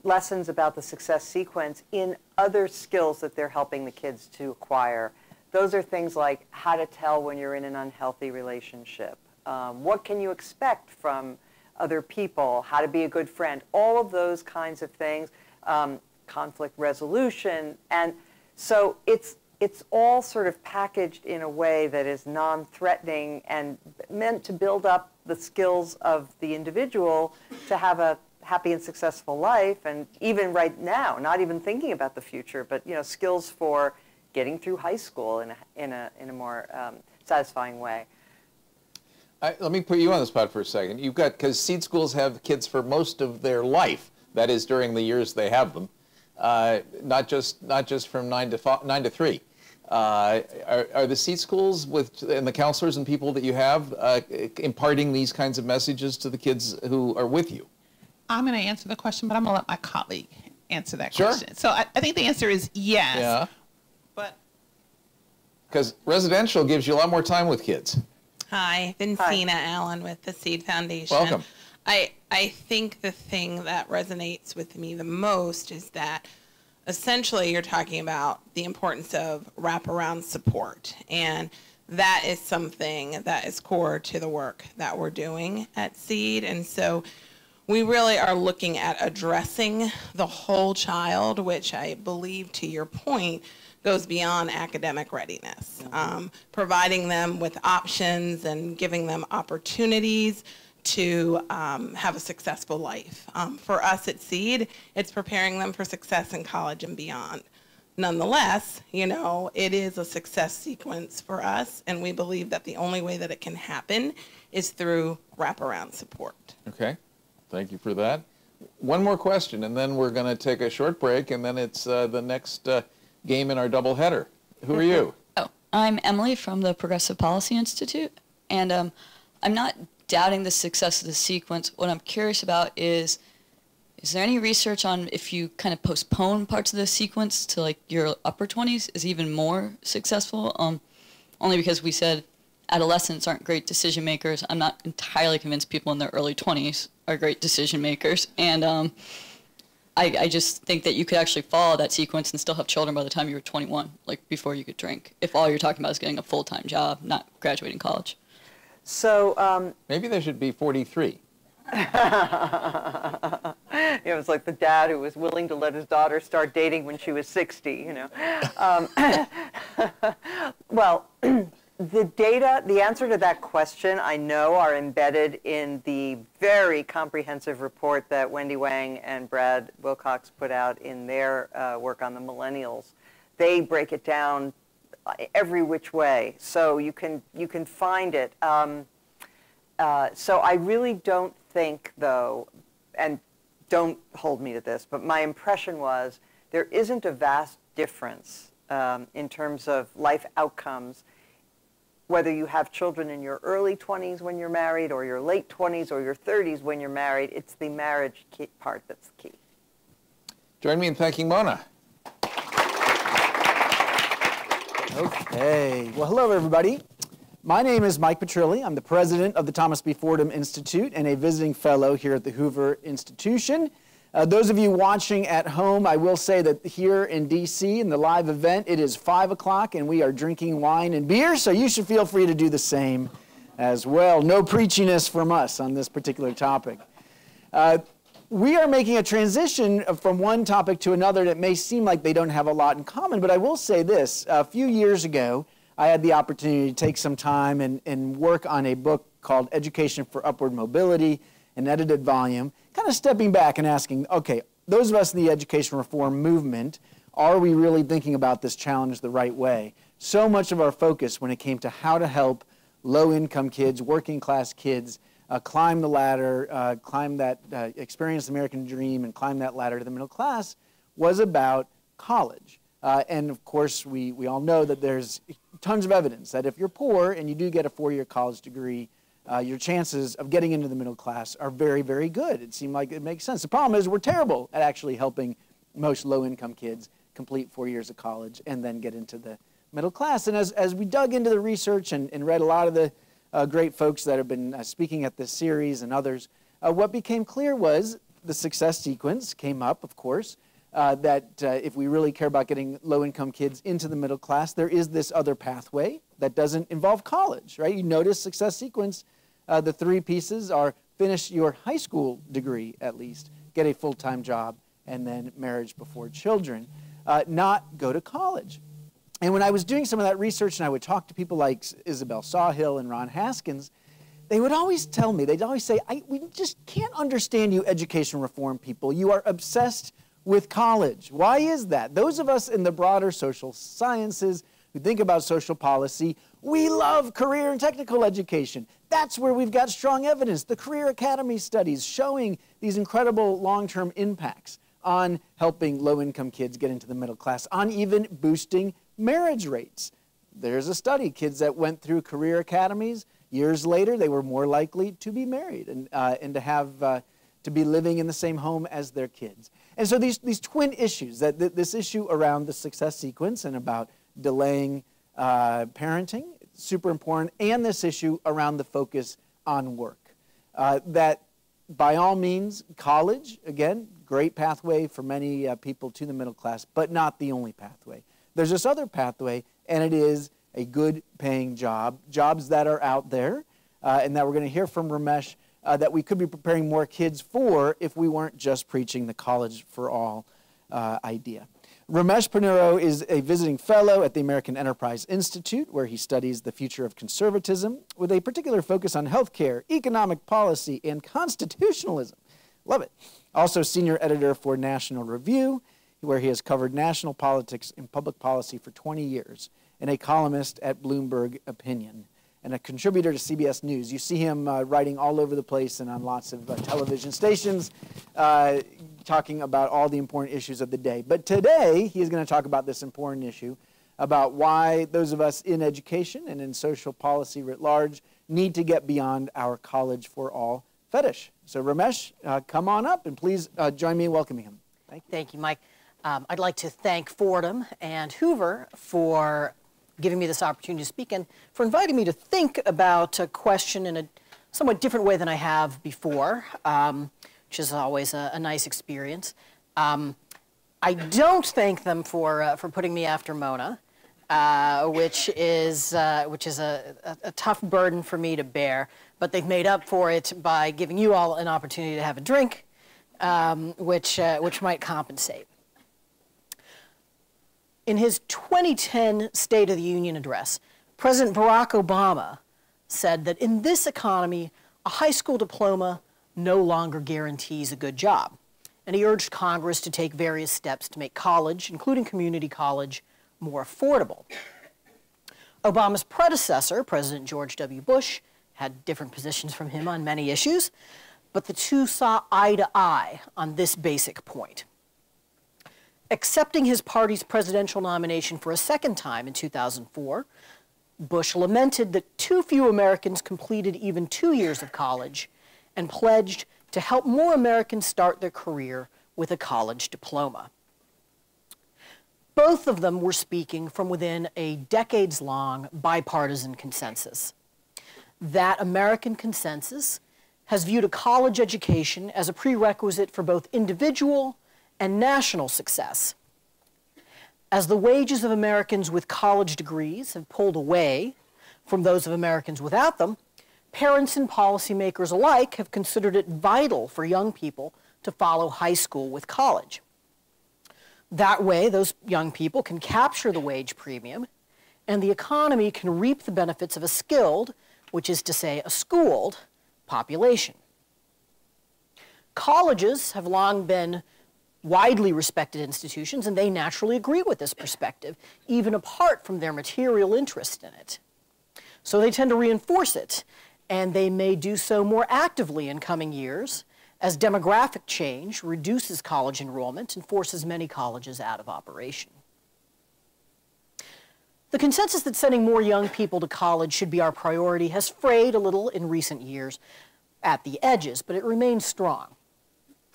S3: lessons about the success sequence in other skills that they're helping the kids to acquire. Those are things like how to tell when you're in an unhealthy relationship. What can you expect from other people? How to be a good friend. All of those kinds of things. Conflict resolution. And so it's all sort of packaged in a way that is non-threatening and meant to build up the skills of the individual to have a happy and successful life. And even right now, not even thinking about the future, but skills for getting through high school in a more satisfying way.
S1: Let me put you on the spot for a second. Because seed schools have kids for most of their life. That is, during the years they have them, not just from 9 to 3. Are the seed schools and the counselors and people that you have imparting these kinds of messages to the kids who are with you?
S7: I'm going to answer the question, but I'm going to let my colleague answer that
S1: Sure.
S7: question. So I think the answer is yes.
S1: Yeah.
S7: But
S1: because residential gives you a lot more time with kids.
S8: Hi, Vincina Allen with the Seed Foundation.
S1: Welcome.
S8: I think the thing that resonates with me the most is that essentially you're talking about the importance of wraparound support. And that is something that is core to the work that we're doing at SEED. And so we really are looking at addressing the whole child, which I believe, to your point, goes beyond academic readiness, providing them with options and giving them opportunities to have a successful life. For us at SEED, it's preparing them for success in college and beyond. Nonetheless, you know, it is a success sequence for us, and we believe that the only way that it can happen is through wraparound support.
S1: Okay, thank you for that. One more question, and then we're going to take a short break, and then it's the next game in our doubleheader. Who are you?
S9: Oh, I'm Emily from the Progressive Policy Institute, and I'm not doubting the success of the sequence. What I'm curious about is there any research on if you kind of postpone parts of the sequence to like your upper 20s is even more successful? Only because we said adolescents aren't great decision makers. I'm not entirely convinced people in their early 20s are great decision makers. And I just think that you could actually follow that sequence and still have children by the time you were 21, like before you could drink, if all you're talking about is getting a full-time job, not graduating college.
S3: So
S1: maybe there should be 43.
S3: It was like the dad who was willing to let his daughter start dating when she was 60, you know. Well, the data, the answer to that question, I know, are embedded in the very comprehensive report that Wendy Wang and Brad Wilcox put out in their work on the millennials. They break it down every which way, so you can find it. So I really don't think, though, and don't hold me to this, but my impression was there isn't a vast difference in terms of life outcomes, whether you have children in your early 20s when you're married or your late 20s or your 30s when you're married. It's the marriage part that's key.
S1: Join me in thanking Mona.
S10: Okay. Well, hello, everybody. My name is Mike Petrilli. I'm the president of the Thomas B. Fordham Institute and a visiting fellow here at the Hoover Institution. Those of you watching at home, I will say that here in D.C. in the live event, it is 5 o'clock and we are drinking wine and beer, so you should feel free to do the same as well. No preachiness from us on this particular topic. We are making a transition from one topic to another that may seem like they don't have a lot in common, but I will say this. A few years ago, I had the opportunity to take some time and work on a book called Education for Upward Mobility, an edited volume, kind of stepping back and asking, okay, those of us in the education reform movement, are we really thinking about this challenge the right way? So much of our focus when it came to how to help low-income kids, working-class kids, climb the ladder, experience the American dream and climb that ladder to the middle class was about college. And of course, we all know that there's tons of evidence that if you're poor and you do get a 4-year college degree, your chances of getting into the middle class are very, very good. It seemed like it makes sense. The problem is we're terrible at actually helping most low-income kids complete 4 years of college and then get into the middle class. And as we dug into the research and read a lot of the great folks that have been speaking at this series and others, what became clear was the success sequence came up, of course, that if we really care about getting low-income kids into the middle class, there is this other pathway that doesn't involve college, right? You notice success sequence, the 3 pieces are finish your high school degree at least, get a full-time job, and then marriage before children, not go to college. And when I was doing some of that research and I would talk to people like Isabel Sawhill and Ron Haskins, they would always tell me, they'd always say, we just can't understand you education reform people. You are obsessed with college. Why is that? Those of us in the broader social sciences who think about social policy, we love career and technical education. That's where we've got strong evidence. The Career Academy studies showing these incredible long-term impacts on helping low-income kids get into the middle class, on even boosting marriage rates. There's a study, kids that went through career academies, years later they were more likely to be married and to have to be living in the same home as their kids. And so these twin issues, this issue around the success sequence and about delaying parenting, super important, and this issue around the focus on work. That by all means, college, again, great pathway for many people to the middle class, but not the only pathway. There's this other pathway, and it is a good paying job, jobs that are out there, and that we're going to hear from Ramesh that we could be preparing more kids for if we weren't just preaching the college for all idea. Ramesh Ponnuru is a visiting fellow at the American Enterprise Institute, where he studies the future of conservatism with a particular focus on healthcare, economic policy, and constitutionalism. Love it. Also senior editor for National Review, where he has covered national politics and public policy for 20 years, and a columnist at Bloomberg Opinion, and a contributor to CBS News. You see him writing all over the place and on lots of television stations, talking about all the important issues of the day. But today, he is going to talk about this important issue, about why those of us in education and in social policy writ large need to get beyond our college for all fetish. So Ramesh, come on up, and please join me in welcoming him. Thank you.
S11: Thank you, Mike. I'd like to thank Fordham and Hoover for giving me this opportunity to speak and for inviting me to think about a question in a somewhat different way than I have before, which is always a nice experience. I don't thank them for putting me after Mona, which is a tough burden for me to bear, but they've made up for it by giving you all an opportunity to have a drink, which might compensate. In his 2010 State of the Union address, President Barack Obama said that in this economy, a high school diploma no longer guarantees a good job. And he urged Congress to take various steps to make college, including community college, more affordable. Obama's predecessor, President George W. Bush, had different positions from him on many issues, but the two saw eye to eye on this basic point. Accepting his party's presidential nomination for a second time in 2004, Bush lamented that too few Americans completed even 2 years of college and pledged to help more Americans start their career with a college diploma. Both of them were speaking from within a decades-long bipartisan consensus. That American consensus has viewed a college education as a prerequisite for both individual and national success. As the wages of Americans with college degrees have pulled away from those of Americans without them, parents and policymakers alike have considered it vital for young people to follow high school with college. That way, those young people can capture the wage premium, and the economy can reap the benefits of a skilled, which is to say a schooled, population. Colleges have long been widely respected institutions, and they naturally agree with this perspective, even apart from their material interest in it. So they tend to reinforce it, and they may do so more actively in coming years as demographic change reduces college enrollment and forces many colleges out of operation. The consensus that sending more young people to college should be our priority has frayed a little in recent years at the edges, but it remains strong.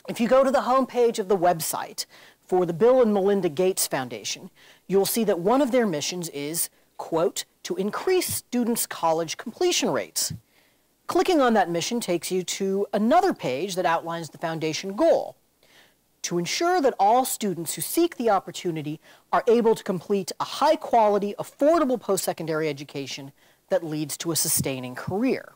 S11: If you go to the homepage of the website for the Bill and Melinda Gates Foundation, you'll see that one of their missions is, quote, to increase students' college completion rates. Clicking on that mission takes you to another page that outlines the foundation goal: to ensure that all students who seek the opportunity are able to complete a high-quality, affordable post-secondary education that leads to a sustaining career.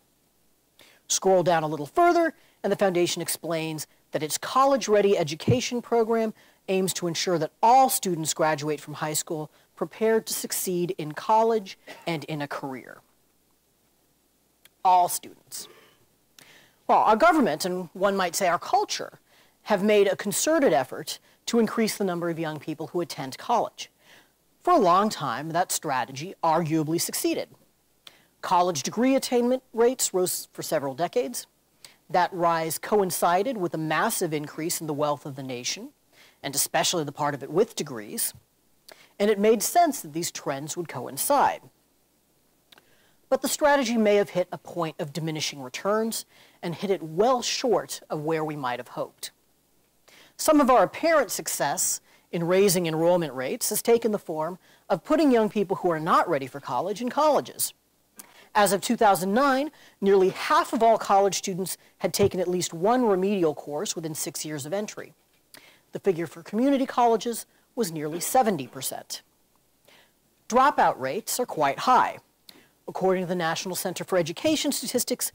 S11: Scroll down a little further, and the foundation explains that its college-ready education program aims to ensure that all students graduate from high school prepared to succeed in college and in a career. All students. Well, our government, and one might say our culture, have made a concerted effort to increase the number of young people who attend college. For a long time, that strategy arguably succeeded. College degree attainment rates rose for several decades. That rise coincided with a massive increase in the wealth of the nation, and especially the part of it with degrees, and it made sense that these trends would coincide. But the strategy may have hit a point of diminishing returns and hit it well short of where we might have hoped. Some of our apparent success in raising enrollment rates has taken the form of putting young people who are not ready for college in colleges. As of 2009, nearly half of all college students had taken at least one remedial course within 6 years of entry. The figure for community colleges was nearly 70%. Dropout rates are quite high. According to the National Center for Education Statistics,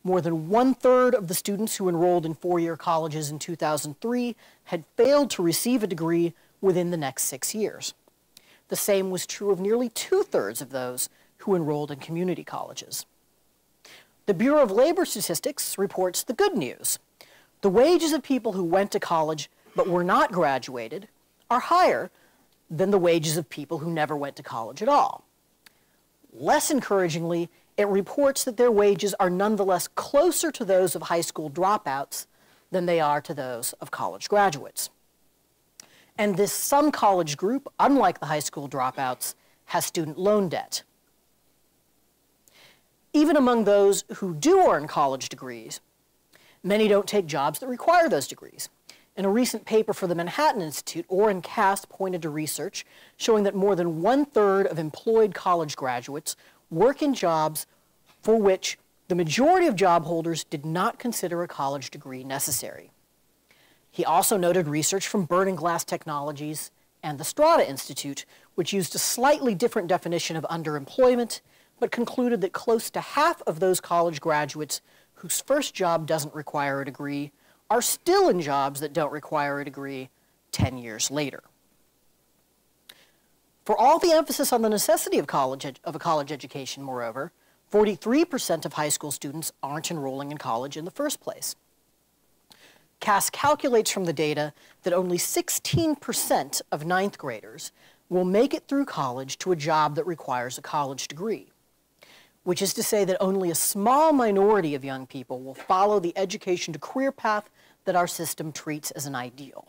S11: more than 1/3 of the students who enrolled in four-year colleges in 2003 had failed to receive a degree within the next 6 years. The same was true of nearly 2/3 of those who enrolled in community colleges. The Bureau of Labor Statistics reports the good news. The wages of people who went to college but were not graduated are higher than the wages of people who never went to college at all. Less encouragingly, it reports that their wages are nonetheless closer to those of high school dropouts than they are to those of college graduates. And this some college group, unlike the high school dropouts, has student loan debt. Even among those who do earn college degrees, many don't take jobs that require those degrees. In a recent paper for the Manhattan Institute, Orrin Cast pointed to research showing that more than 1/3 of employed college graduates work in jobs for which the majority of job holders did not consider a college degree necessary. He also noted research from Burning Glass Technologies and the Strada Institute, which used a slightly different definition of underemployment, but concluded that close to half of those college graduates whose first job doesn't require a degree are still in jobs that don't require a degree 10 years later. For all the emphasis on the necessity of a college education, moreover, 43% of high school students aren't enrolling in college in the first place. Cass calculates from the data that only 16% of ninth graders will make it through college to a job that requires a college degree, which is to say that only a small minority of young people will follow the education to career path that our system treats as an ideal.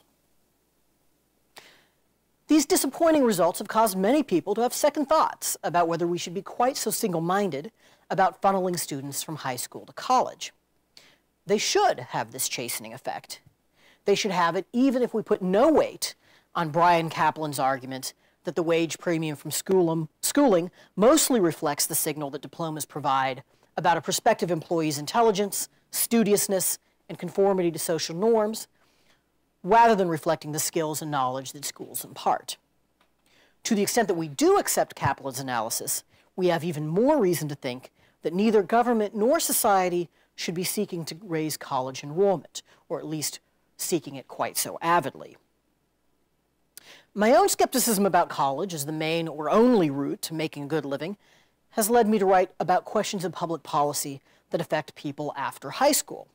S11: These disappointing results have caused many people to have second thoughts about whether we should be quite so single-minded about funneling students from high school to college. They should have this chastening effect. They should have it even if we put no weight on Brian Kaplan's argument that the wage premium from schooling mostly reflects the signal that diplomas provide about a prospective employee's intelligence, studiousness, and conformity to social norms, rather than reflecting the skills and knowledge that schools impart. To the extent that we do accept Kaplan's analysis, we have even more reason to think that neither government nor society should be seeking to raise college enrollment, or at least seeking it quite so avidly. My own skepticism about college as the main or only route to making a good living has led me to write about questions of public policy that affect people after high school.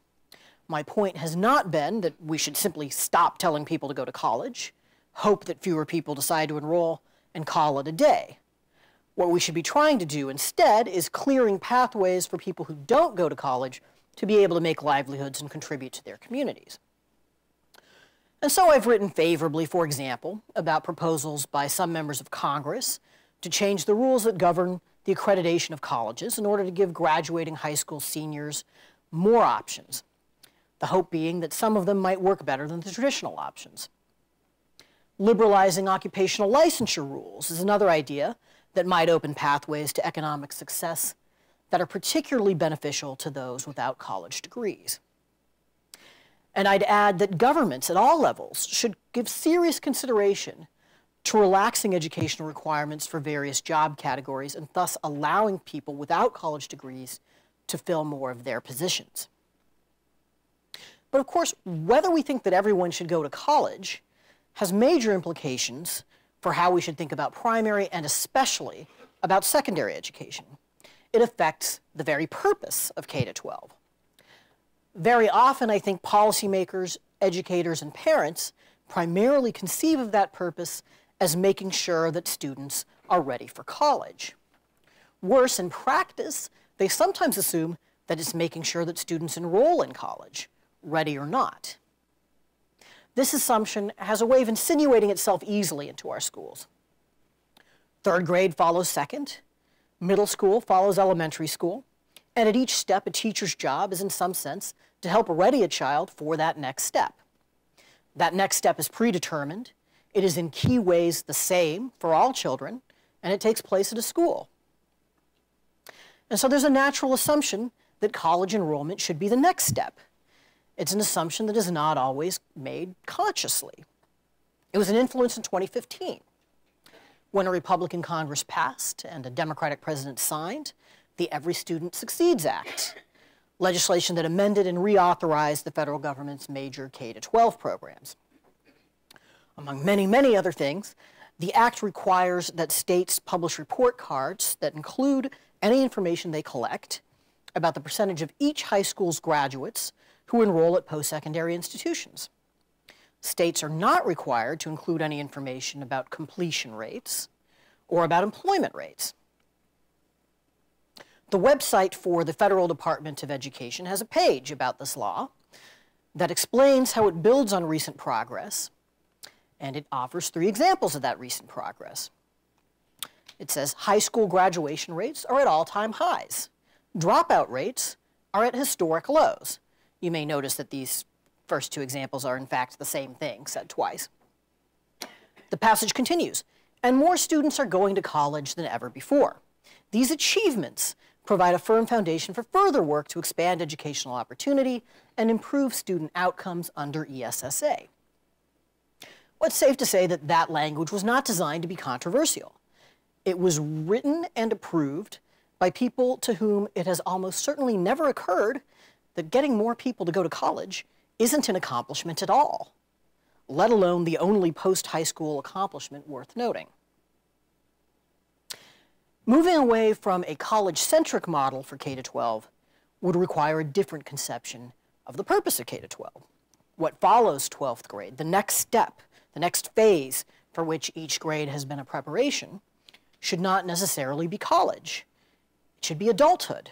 S11: My point has not been that we should simply stop telling people to go to college, hope that fewer people decide to enroll, and call it a day. What we should be trying to do instead is clearing pathways for people who don't go to college to be able to make livelihoods and contribute to their communities. And so I've written favorably, for example, about proposals by some members of Congress to change the rules that govern the accreditation of colleges in order to give graduating high school seniors more options, the hope being that some of them might work better than the traditional options. Liberalizing occupational licensure rules is another idea that might open pathways to economic success that are particularly beneficial to those without college degrees. And I'd add that governments at all levels should give serious consideration to relaxing educational requirements for various job categories and thus allowing people without college degrees to fill more of their positions. But of course, whether we think that everyone should go to college has major implications for how we should think about primary and especially about secondary education. It affects the very purpose of K-12. Very often, I think policymakers, educators, and parents primarily conceive of that purpose as making sure that students are ready for college. Worse, in practice, they sometimes assume that it's making sure that students enroll in college, ready or not. This assumption has a way of insinuating itself easily into our schools. Third grade follows second, middle school follows elementary school, and at each step, a teacher's job is in some sense to help ready a child for that next step. That next step is predetermined, it is in key ways the same for all children, and it takes place at a school. And so there's a natural assumption that college enrollment should be the next step. It's an assumption that is not always made consciously. It was an influence in 2015, when a Republican Congress passed and a Democratic president signed the Every Student Succeeds Act, legislation that amended and reauthorized the federal government's major K-12 programs. Among many, many other things, the act requires that states publish report cards that include any information they collect about the percentage of each high school's graduates who enroll at post-secondary institutions. States are not required to include any information about completion rates or about employment rates. The website for the Federal Department of Education has a page about this law that explains how it builds on recent progress, and it offers 3 examples of that recent progress. It says high school graduation rates are at all-time highs. Dropout rates are at historic lows. You may notice that these first 2 examples are in fact the same thing, said twice. The passage continues, and more students are going to college than ever before. These achievements provide a firm foundation for further work to expand educational opportunity and improve student outcomes under ESSA. Well, it's safe to say that that language was not designed to be controversial. It was written and approved by people to whom it has almost certainly never occurred that getting more people to go to college isn't an accomplishment at all, let alone the only post-high school accomplishment worth noting. Moving away from a college-centric model for K-12 would require a different conception of the purpose of K-12. What follows 12th grade, the next step, the next phase for which each grade has been a preparation, should not necessarily be college. It should be adulthood.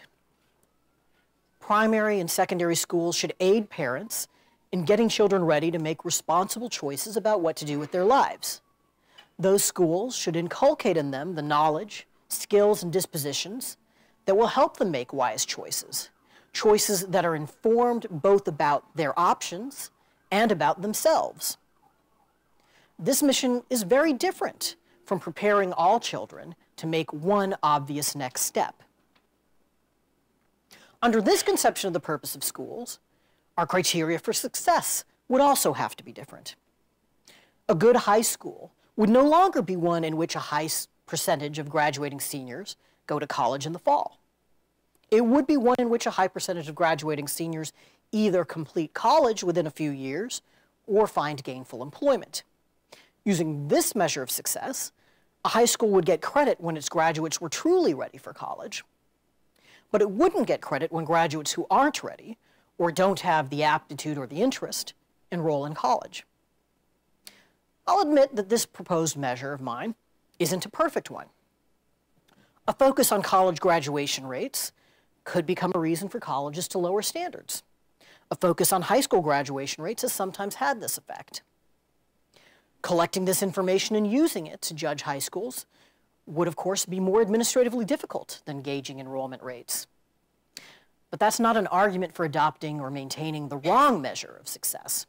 S11: Primary and secondary schools should aid parents in getting children ready to make responsible choices about what to do with their lives. Those schools should inculcate in them the knowledge, skills, and dispositions that will help them make wise choices, choices that are informed both about their options and about themselves. This mission is very different from preparing all children to make one obvious next step. Under this conception of the purpose of schools, our criteria for success would also have to be different. A good high school would no longer be one in which a high percentage of graduating seniors go to college in the fall. It would be one in which a high percentage of graduating seniors either complete college within a few years or find gainful employment. Using this measure of success, a high school would get credit when its graduates were truly ready for college, but it wouldn't get credit when graduates who aren't ready or don't have the aptitude or the interest enroll in college. I'll admit that this proposed measure of mine isn't a perfect one. A focus on college graduation rates could become a reason for colleges to lower standards. A focus on high school graduation rates has sometimes had this effect. Collecting this information and using it to judge high schools would, of course, be more administratively difficult than gauging enrollment rates. But that's not an argument for adopting or maintaining the wrong measure of success.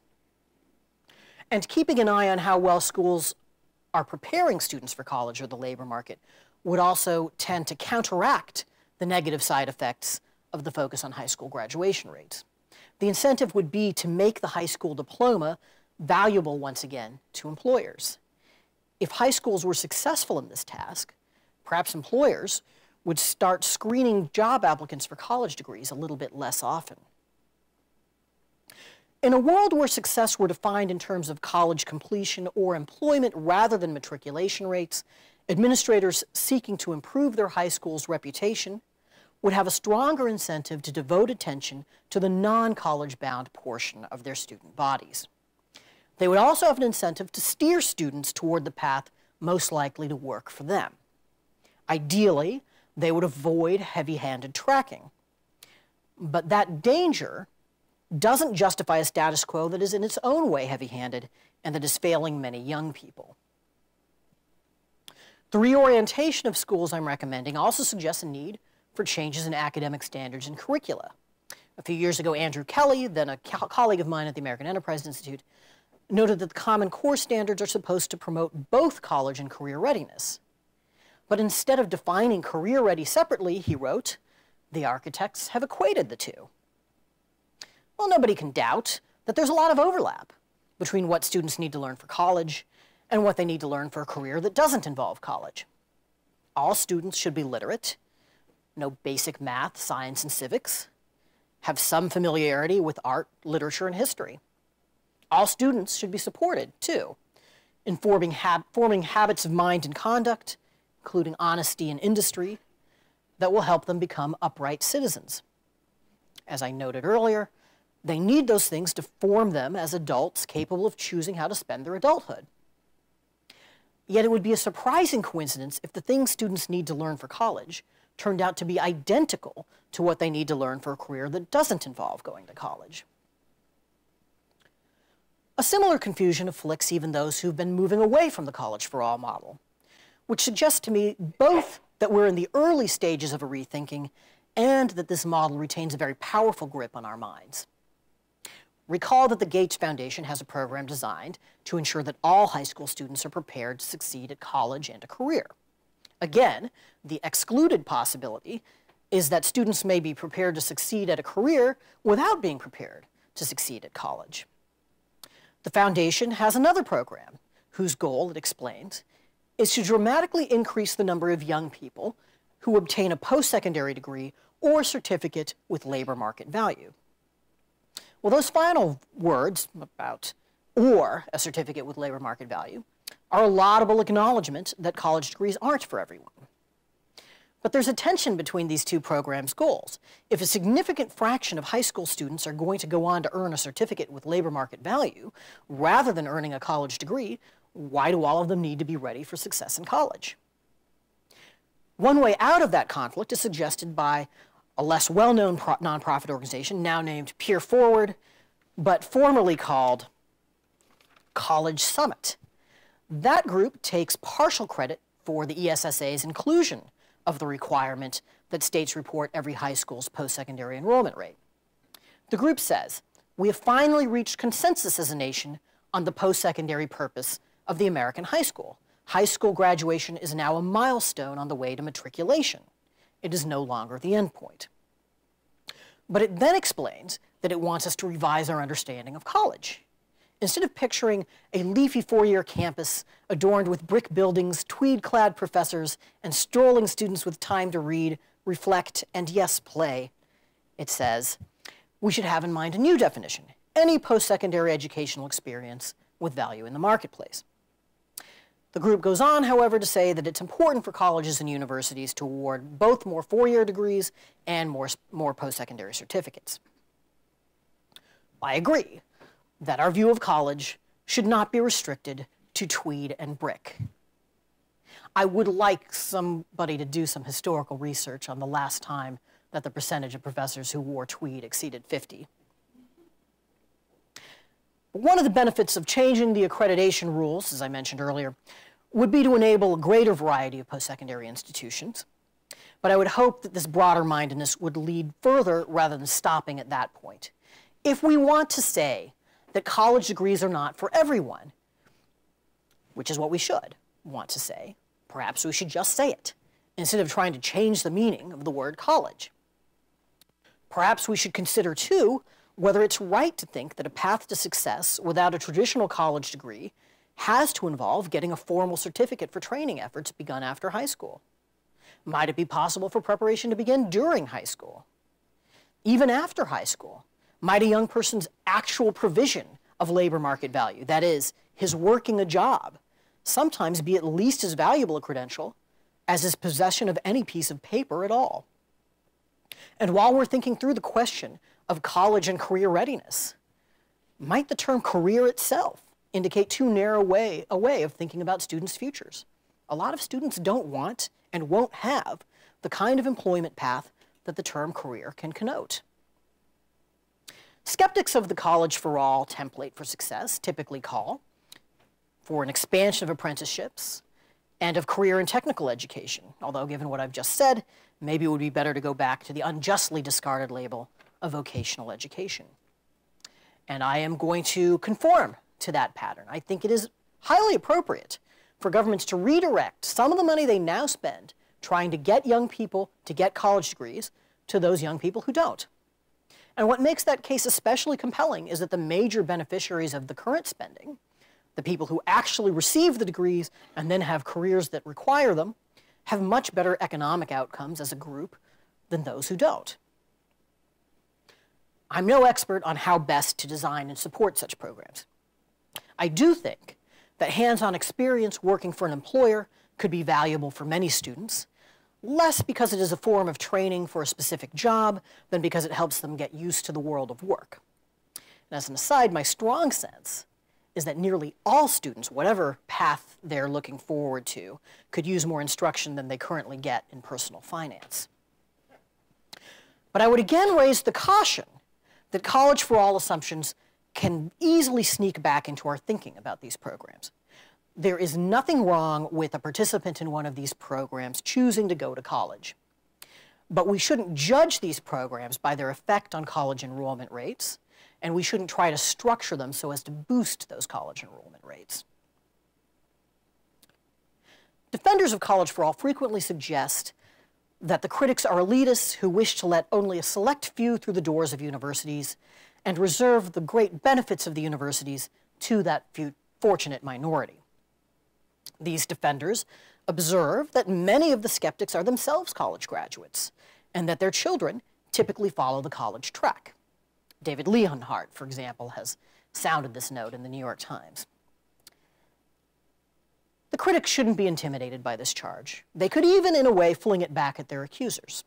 S11: And keeping an eye on how well schools are preparing students for college or the labor market would also tend to counteract the negative side effects of the focus on high school graduation rates. The incentive would be to make the high school diploma valuable once again to employers. If high schools were successful in this task, perhaps employers would start screening job applicants for college degrees a little bit less often. In a world where success were defined in terms of college completion or employment rather than matriculation rates, administrators seeking to improve their high school's reputation would have a stronger incentive to devote attention to the non-college bound portion of their student bodies. They would also have an incentive to steer students toward the path most likely to work for them. Ideally, they would avoid heavy-handed tracking. But that danger doesn't justify a status quo that is in its own way heavy-handed and that is failing many young people. The reorientation of schools I'm recommending also suggests a need for changes in academic standards and curricula. A few years ago, Andrew Kelly, then a colleague of mine at the American Enterprise Institute, noted that the Common Core standards are supposed to promote both college and career readiness. But instead of defining career ready separately, he wrote, the architects have equated the two. Well, nobody can doubt that there's a lot of overlap between what students need to learn for college and what they need to learn for a career that doesn't involve college. All students should be literate, know basic math, science, and civics, have some familiarity with art, literature, and history. All students should be supported, too, in forming habits of mind and conduct, including honesty and industry, that will help them become upright citizens. As I noted earlier, they need those things to form them as adults capable of choosing how to spend their adulthood. Yet it would be a surprising coincidence if the things students need to learn for college turned out to be identical to what they need to learn for a career that doesn't involve going to college. A similar confusion afflicts even those who've been moving away from the College for All model, which suggests to me both that we're in the early stages of a rethinking and that this model retains a very powerful grip on our minds. Recall that the Gates Foundation has a program designed to ensure that all high school students are prepared to succeed at college and a career. Again, the excluded possibility is that students may be prepared to succeed at a career without being prepared to succeed at college. The foundation has another program whose goal, it explains, is to dramatically increase the number of young people who obtain a post-secondary degree or certificate with labor market value. Well, those final words about "or a certificate with labor market value" are a laudable acknowledgement that college degrees aren't for everyone. But there's a tension between these two programs' goals. If a significant fraction of high school students are going to go on to earn a certificate with labor market value rather than earning a college degree, why do all of them need to be ready for success in college? One way out of that conflict is suggested by a less well-known nonprofit organization now named Peer Forward, but formerly called College Summit. That group takes partial credit for the ESSA's inclusion of the requirement that states report every high school's post-secondary enrollment rate. The group says, "We have finally reached consensus as a nation on the post-secondary purpose of the American high school. High school graduation is now a milestone on the way to matriculation. It is no longer the end point." But it then explains that it wants us to revise our understanding of college. Instead of picturing a leafy four-year campus adorned with brick buildings, tweed-clad professors, and strolling students with time to read, reflect, and yes, play, it says, we should have in mind a new definition: any post-secondary educational experience with value in the marketplace. The group goes on, however, to say that it's important for colleges and universities to award both more four-year degrees and more post-secondary certificates. I agree that our view of college should not be restricted to tweed and brick. I would like somebody to do some historical research on the last time that the percentage of professors who wore tweed exceeded 50. One of the benefits of changing the accreditation rules, as I mentioned earlier, would be to enable a greater variety of post-secondary institutions. But I would hope that this broader mindedness would lead further rather than stopping at that point. If we want to say that college degrees are not for everyone, which is what we should want to say, perhaps we should just say it, instead of trying to change the meaning of the word college. Perhaps we should consider, too, whether it's right to think that a path to success without a traditional college degree has to involve getting a formal certificate for training efforts begun after high school. Might it be possible for preparation to begin during high school? Even after high school, might a young person's actual provision of labor market value, that is, his working a job, sometimes be at least as valuable a credential as his possession of any piece of paper at all? And while we're thinking through the question of college and career readiness, might the term career itself indicate too narrow a way of thinking about students' futures? A lot of students don't want and won't have the kind of employment path that the term career can connote. Skeptics of the College for All template for success typically call for an expansion of apprenticeships and of career and technical education, although given what I've just said, maybe it would be better to go back to the unjustly discarded label of vocational education. And I am going to conform to that pattern. I think it is highly appropriate for governments to redirect some of the money they now spend trying to get young people to get college degrees to those young people who don't. And what makes that case especially compelling is that the major beneficiaries of the current spending, The people who actually receive the degrees and then have careers that require them have much better economic outcomes as a group than those who don't. I'm no expert on how best to design and support such programs. I do think that hands-on experience working for an employer could be valuable for many students, less because it is a form of training for a specific job than because it helps them get used to the world of work. And as an aside, my strong sense is that nearly all students, whatever path they're looking forward to, could use more instruction than they currently get in personal finance. But I would again raise the caution that college for all assumptions can easily sneak back into our thinking about these programs. There is nothing wrong with a participant in one of these programs choosing to go to college. But we shouldn't judge these programs by their effect on college enrollment rates, and we shouldn't try to structure them so as to boost those college enrollment rates. Defenders of College for All frequently suggest that the critics are elitists who wish to let only a select few through the doors of universities and reserve the great benefits of the universities to that few fortunate minority. These defenders observe that many of the skeptics are themselves college graduates and that their children typically follow the college track. David Leonhardt, for example, has sounded this note in the New York Times. The critics shouldn't be intimidated by this charge. They could even, in a way, fling it back at their accusers.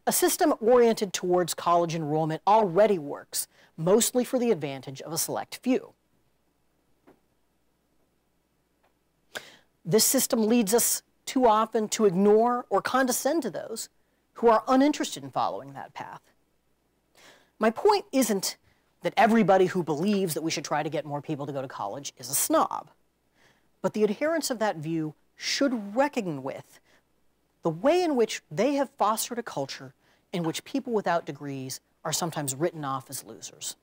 S11: A system oriented towards college enrollment already works, mostly for the advantage of a select few. This system leads us too often to ignore or condescend to those who are uninterested in following that path. My point isn't that everybody who believes that we should try to get more people to go to college is a snob, but the adherents of that view should reckon with the way in which they have fostered a culture in which people without degrees are sometimes written off as losers.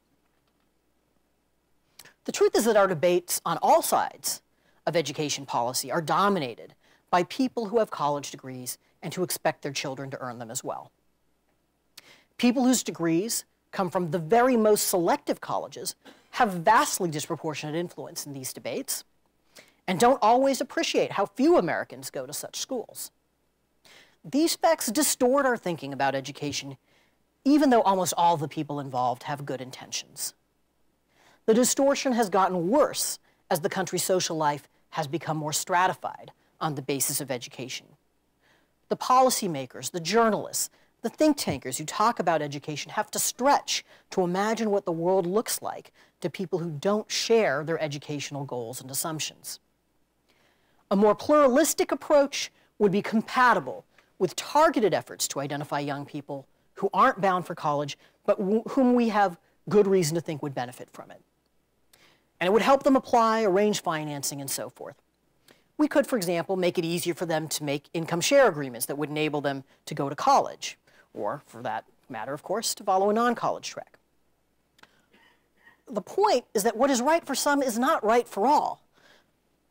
S11: The truth is that our debates on all sides of education policy are dominated by people who have college degrees and who expect their children to earn them as well. People whose degrees come from the very most selective colleges have vastly disproportionate influence in these debates and don't always appreciate how few Americans go to such schools. These facts distort our thinking about education, even though almost all the people involved have good intentions. The distortion has gotten worse as the country's social life has become more stratified on the basis of education. The policymakers, the journalists, the think tankers who talk about education have to stretch to imagine what the world looks like to people who don't share their educational goals and assumptions. A more pluralistic approach would be compatible with targeted efforts to identify young people who aren't bound for college, but whom we have good reason to think would benefit from it. And it would help them apply, arrange financing, and so forth. We could, for example, make it easier for them to make income share agreements that would enable them to go to college, or, for that matter, of course, to follow a non-college track. The point is that what is right for some is not right for all.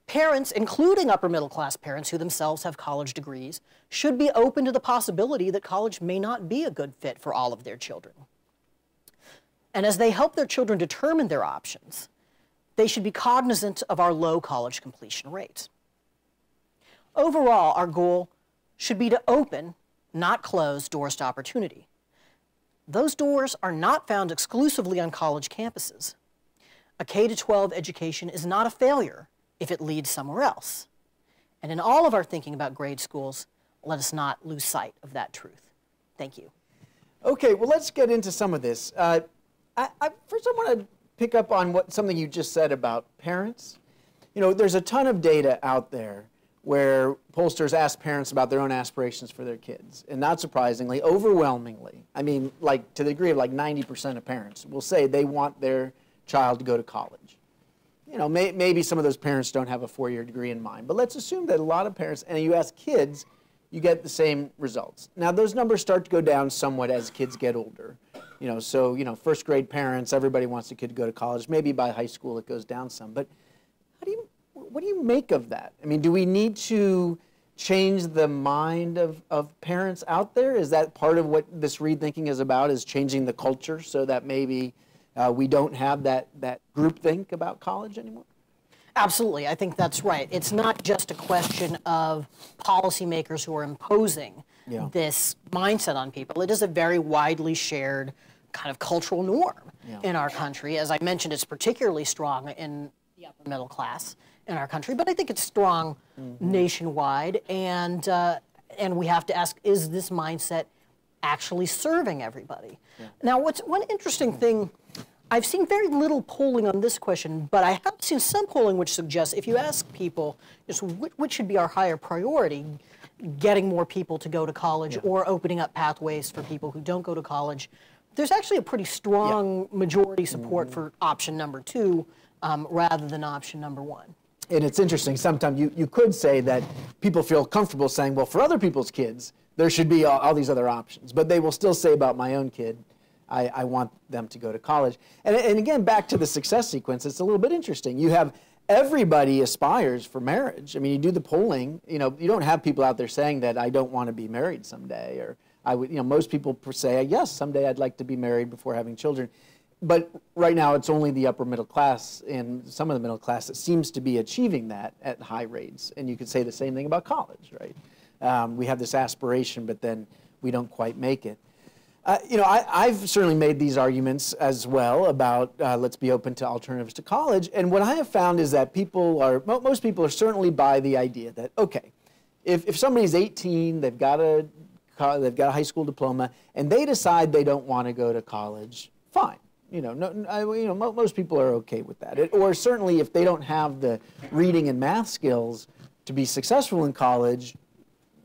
S11: Parents, including upper-middle-class parents who themselves have college degrees, should be open to the possibility that college may not be a good fit for all of their children. And as they help their children determine their options, they should be cognizant of our low college completion rates. Overall, our goal should be to open, not close, doors to opportunity. Those doors are not found exclusively on college campuses. A K-12 education is not a failure if it leads somewhere else. And in all of our thinking about grade schools, let us not lose sight of that truth. Thank you.
S10: Okay, well, let's get into some of this. First, I want to pick up on something you just said about parents. You know, there's a ton of data out there where pollsters ask parents about their own aspirations for their kids. And not surprisingly, overwhelmingly, I mean, like to the degree of like 90% of parents will say they want their child to go to college. You know, maybe some of those parents don't have a 4-year degree in mind, but let's assume that a lot of parents, and you ask kids, you get the same results. Now, those numbers start to go down somewhat as kids get older. You know, so, you know, first grade parents, everybody wants a kid to go to college. Maybe by high school it goes down some. But what do you make of that? I mean, do we need to change the mind of parents out there? Is that part of what this rethinking is about, is changing the culture so that maybe we don't have that groupthink about college anymore?
S11: Absolutely, I think that's right. It's not just a question of policymakers who are imposing this mindset on people. It is a very widely shared kind of cultural norm in our country. As I mentioned, it's particularly strong in the upper middle class in our country, but I think it's strong nationwide. And we have to ask, is this mindset actually serving everybody? Now, what's one interesting thing, I've seen very little polling on this question, but I have seen some polling which suggests if you ask people just which should be our higher priority, getting more people to go to college or opening up pathways for people who don't go to college, there's actually a pretty strong majority support for option number 2 rather than option number 1.
S10: And it's interesting, sometimes you could say that people feel comfortable saying, well, for other people's kids, there should be all these other options. But they will still say about my own kid, I want them to go to college. And again, back to the success sequence, it's a little bit interesting. You have everybody aspires for marriage. I mean, you do the polling, you don't have people out there saying that I don't want to be married someday, or I would, most people say, yes, someday I'd like to be married before having children. But right now, it's only the upper middle class and some of the middle class that seems to be achieving that at high rates. And you could say the same thing about college, right? We have this aspiration, but then we don't quite make it. I've certainly made these arguments as well about let's be open to alternatives to college. And what I have found is that most people are certainly by the idea that, okay, if somebody's 18, they've got a high school diploma, and they decide they don't want to go to college, fine. Most people are okay with that. Or certainly if they don't have the reading and math skills to be successful in college,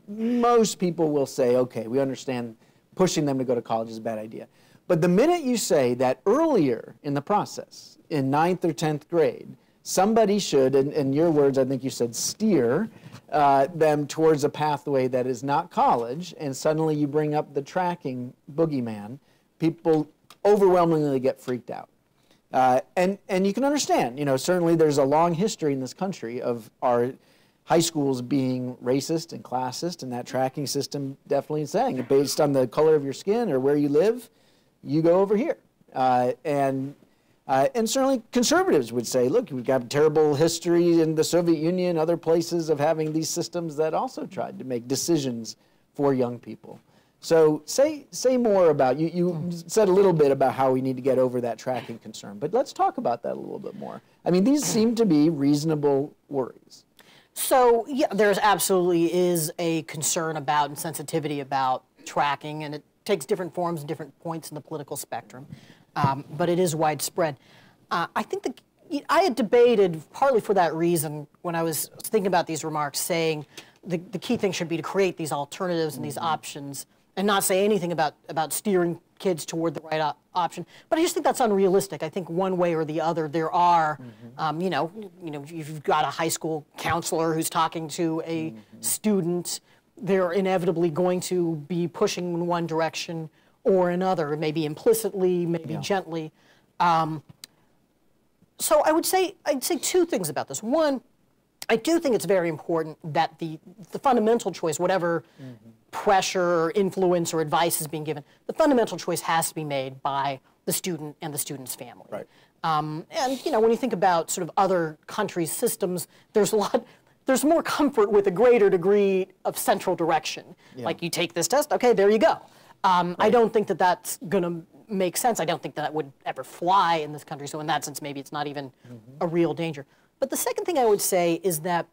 S10: most people will say, okay, we understand pushing them to go to college is a bad idea. But the minute you say that earlier in the process, in 9th or 10th grade, somebody should, in your words, I think you said steer them towards a pathway that is not college, and suddenly you bring up the tracking boogeyman, people overwhelmingly get freaked out. And you can understand, certainly there's a long history in this country of our high schools being racist and classist, and that tracking system definitely saying, based on the color of your skin or where you live, you go over here. And certainly conservatives would say, look, we've got a terrible history in the Soviet Union, other places, of having these systems that also tried to make decisions for young people. So say more about, you said a little bit about how we need to get over that tracking concern, but let's talk about that a little bit more. I mean, these seem to be reasonable worries.
S11: So, yeah, there's absolutely is a concern about and sensitivity about tracking, and it takes different forms and different points in the political spectrum, but it is widespread. I think I had debated, partly for that reason, when I was thinking about these remarks, saying the key thing should be to create these alternatives and these options, and not say anything about steering kids toward the right option. But I just think that's unrealistic. I think one way or the other, there are, if you've got a high school counselor who's talking to a student, they're inevitably going to be pushing in one direction or another, maybe implicitly, maybe gently. So I'd say 2 things about this. One, I do think it's very important that the fundamental choice, whatever pressure or influence or advice is being given, the fundamental choice has to be made by the student and the student's family.
S10: Right.
S11: And when you think about sort of other countries' systems, there's more comfort with a greater degree of central direction. Yeah. Like, you take this test, okay, there you go. Right. I don't think that that's going to make sense. I don't think that would ever fly in this country. So in that sense, maybe it's not even a real danger. But the second thing I would say is that,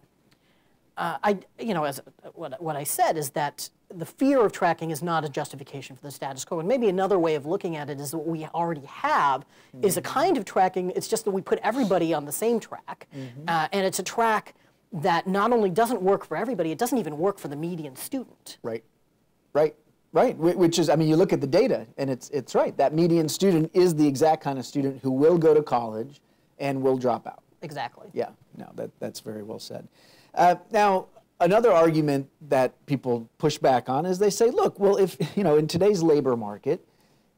S11: what I said is that the fear of tracking is not a justification for the status quo. And maybe another way of looking at it is what we already have is a kind of tracking. It's just that we put everybody on the same track. And it's a track that not only doesn't work for everybody, it doesn't even work for the median student.
S10: Right. Which is, I mean, you look at the data, and it's right. That median student is the exact kind of student who will go to college and will drop out.
S11: Exactly.
S10: Yeah, no, that's very well said. Now, another argument that people push back on is they say, look, well, if, in today's labor market,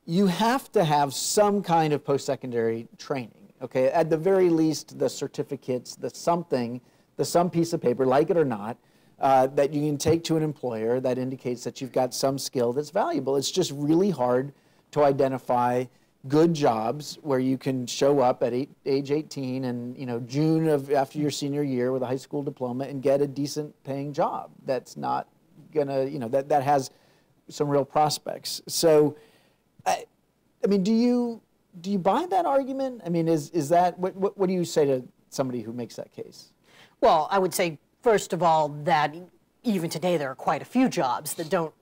S10: you have to have some kind of post-secondary training, okay? At the very least, the certificates, some piece of paper, like it or not, that you can take to an employer that indicates that you've got some skill that's valuable. It's just really hard to identify good jobs where you can show up at age 18 and, you know, June of after your senior year with a high school diploma and get a decent paying job that's not gonna, you know, that has some real prospects. So, I mean, do you buy that argument? I mean, is that, what do you say to somebody who makes that case?
S11: Well, I would say, first of all, that even today there are quite a few jobs that don't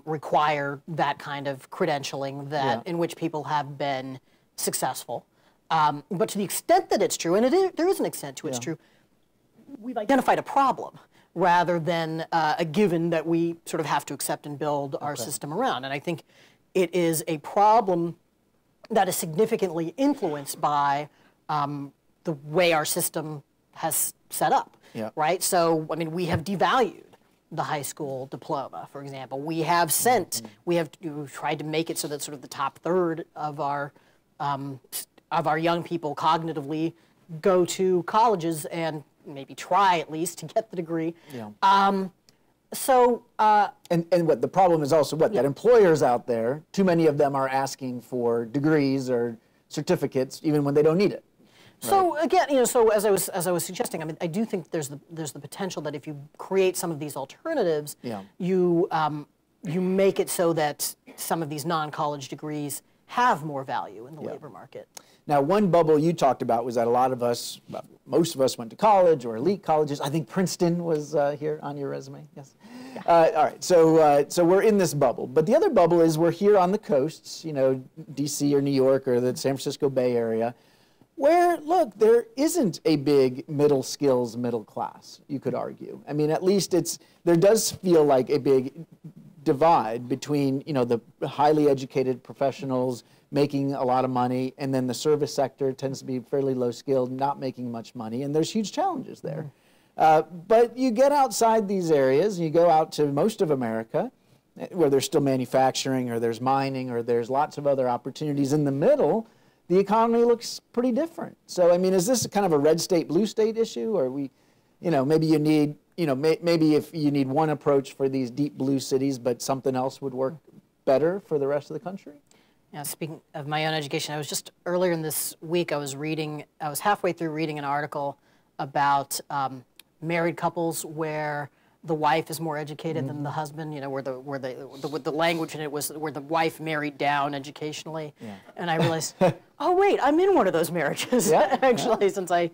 S11: require that kind of credentialing that in which people have been successful. But to the extent that it's true, and there is an extent to it's true, we've identified a problem rather than a given that we sort of have to accept and build our system around. And I think it is a problem that is significantly influenced by the way our system has set up, right? So, I mean, we have devalued the high school diploma, for example. We have we've tried to make it so that sort of the top third of our young people cognitively go to colleges and maybe try at least to get the degree. And
S10: what the problem is also that employers out there, too many of them are asking for degrees or certificates even when they don't need it.
S11: So again, you know, so as I was suggesting, I mean, I do think there's the potential that if you create some of these alternatives, you make it so that some of these non-college degrees have more value in the labor market.
S10: Now, one bubble you talked about was that a lot of us, most of us went to college or elite colleges. I think Princeton was here on your resume, yes? All right, so we're in this bubble. But the other bubble is we're here on the coasts, you know, D.C. or New York or the San Francisco Bay Area, where, look, there isn't a big middle skills middle class, you could argue. I mean, at least there does feel like a big divide between, you know, the highly educated professionals making a lot of money, and then the service sector tends to be fairly low skilled, not making much money, and there's huge challenges there. But you get outside these areas, and you go out to most of America, where there's still manufacturing, or there's mining, or there's lots of other opportunities in the middle. The economy looks pretty different. So, I mean, is this kind of a red state, blue state issue? Or you know, maybe you need, you know, maybe if you need one approach for these deep blue cities, but something else would work better for the rest of the country?
S11: Yeah, speaking of my own education, I was just earlier in this week, I was halfway through reading an article about married couples where the wife is more educated than the husband, you know, where the language in it was where the wife married down educationally. And I realized, oh wait, I'm in one of those marriages, actually, since I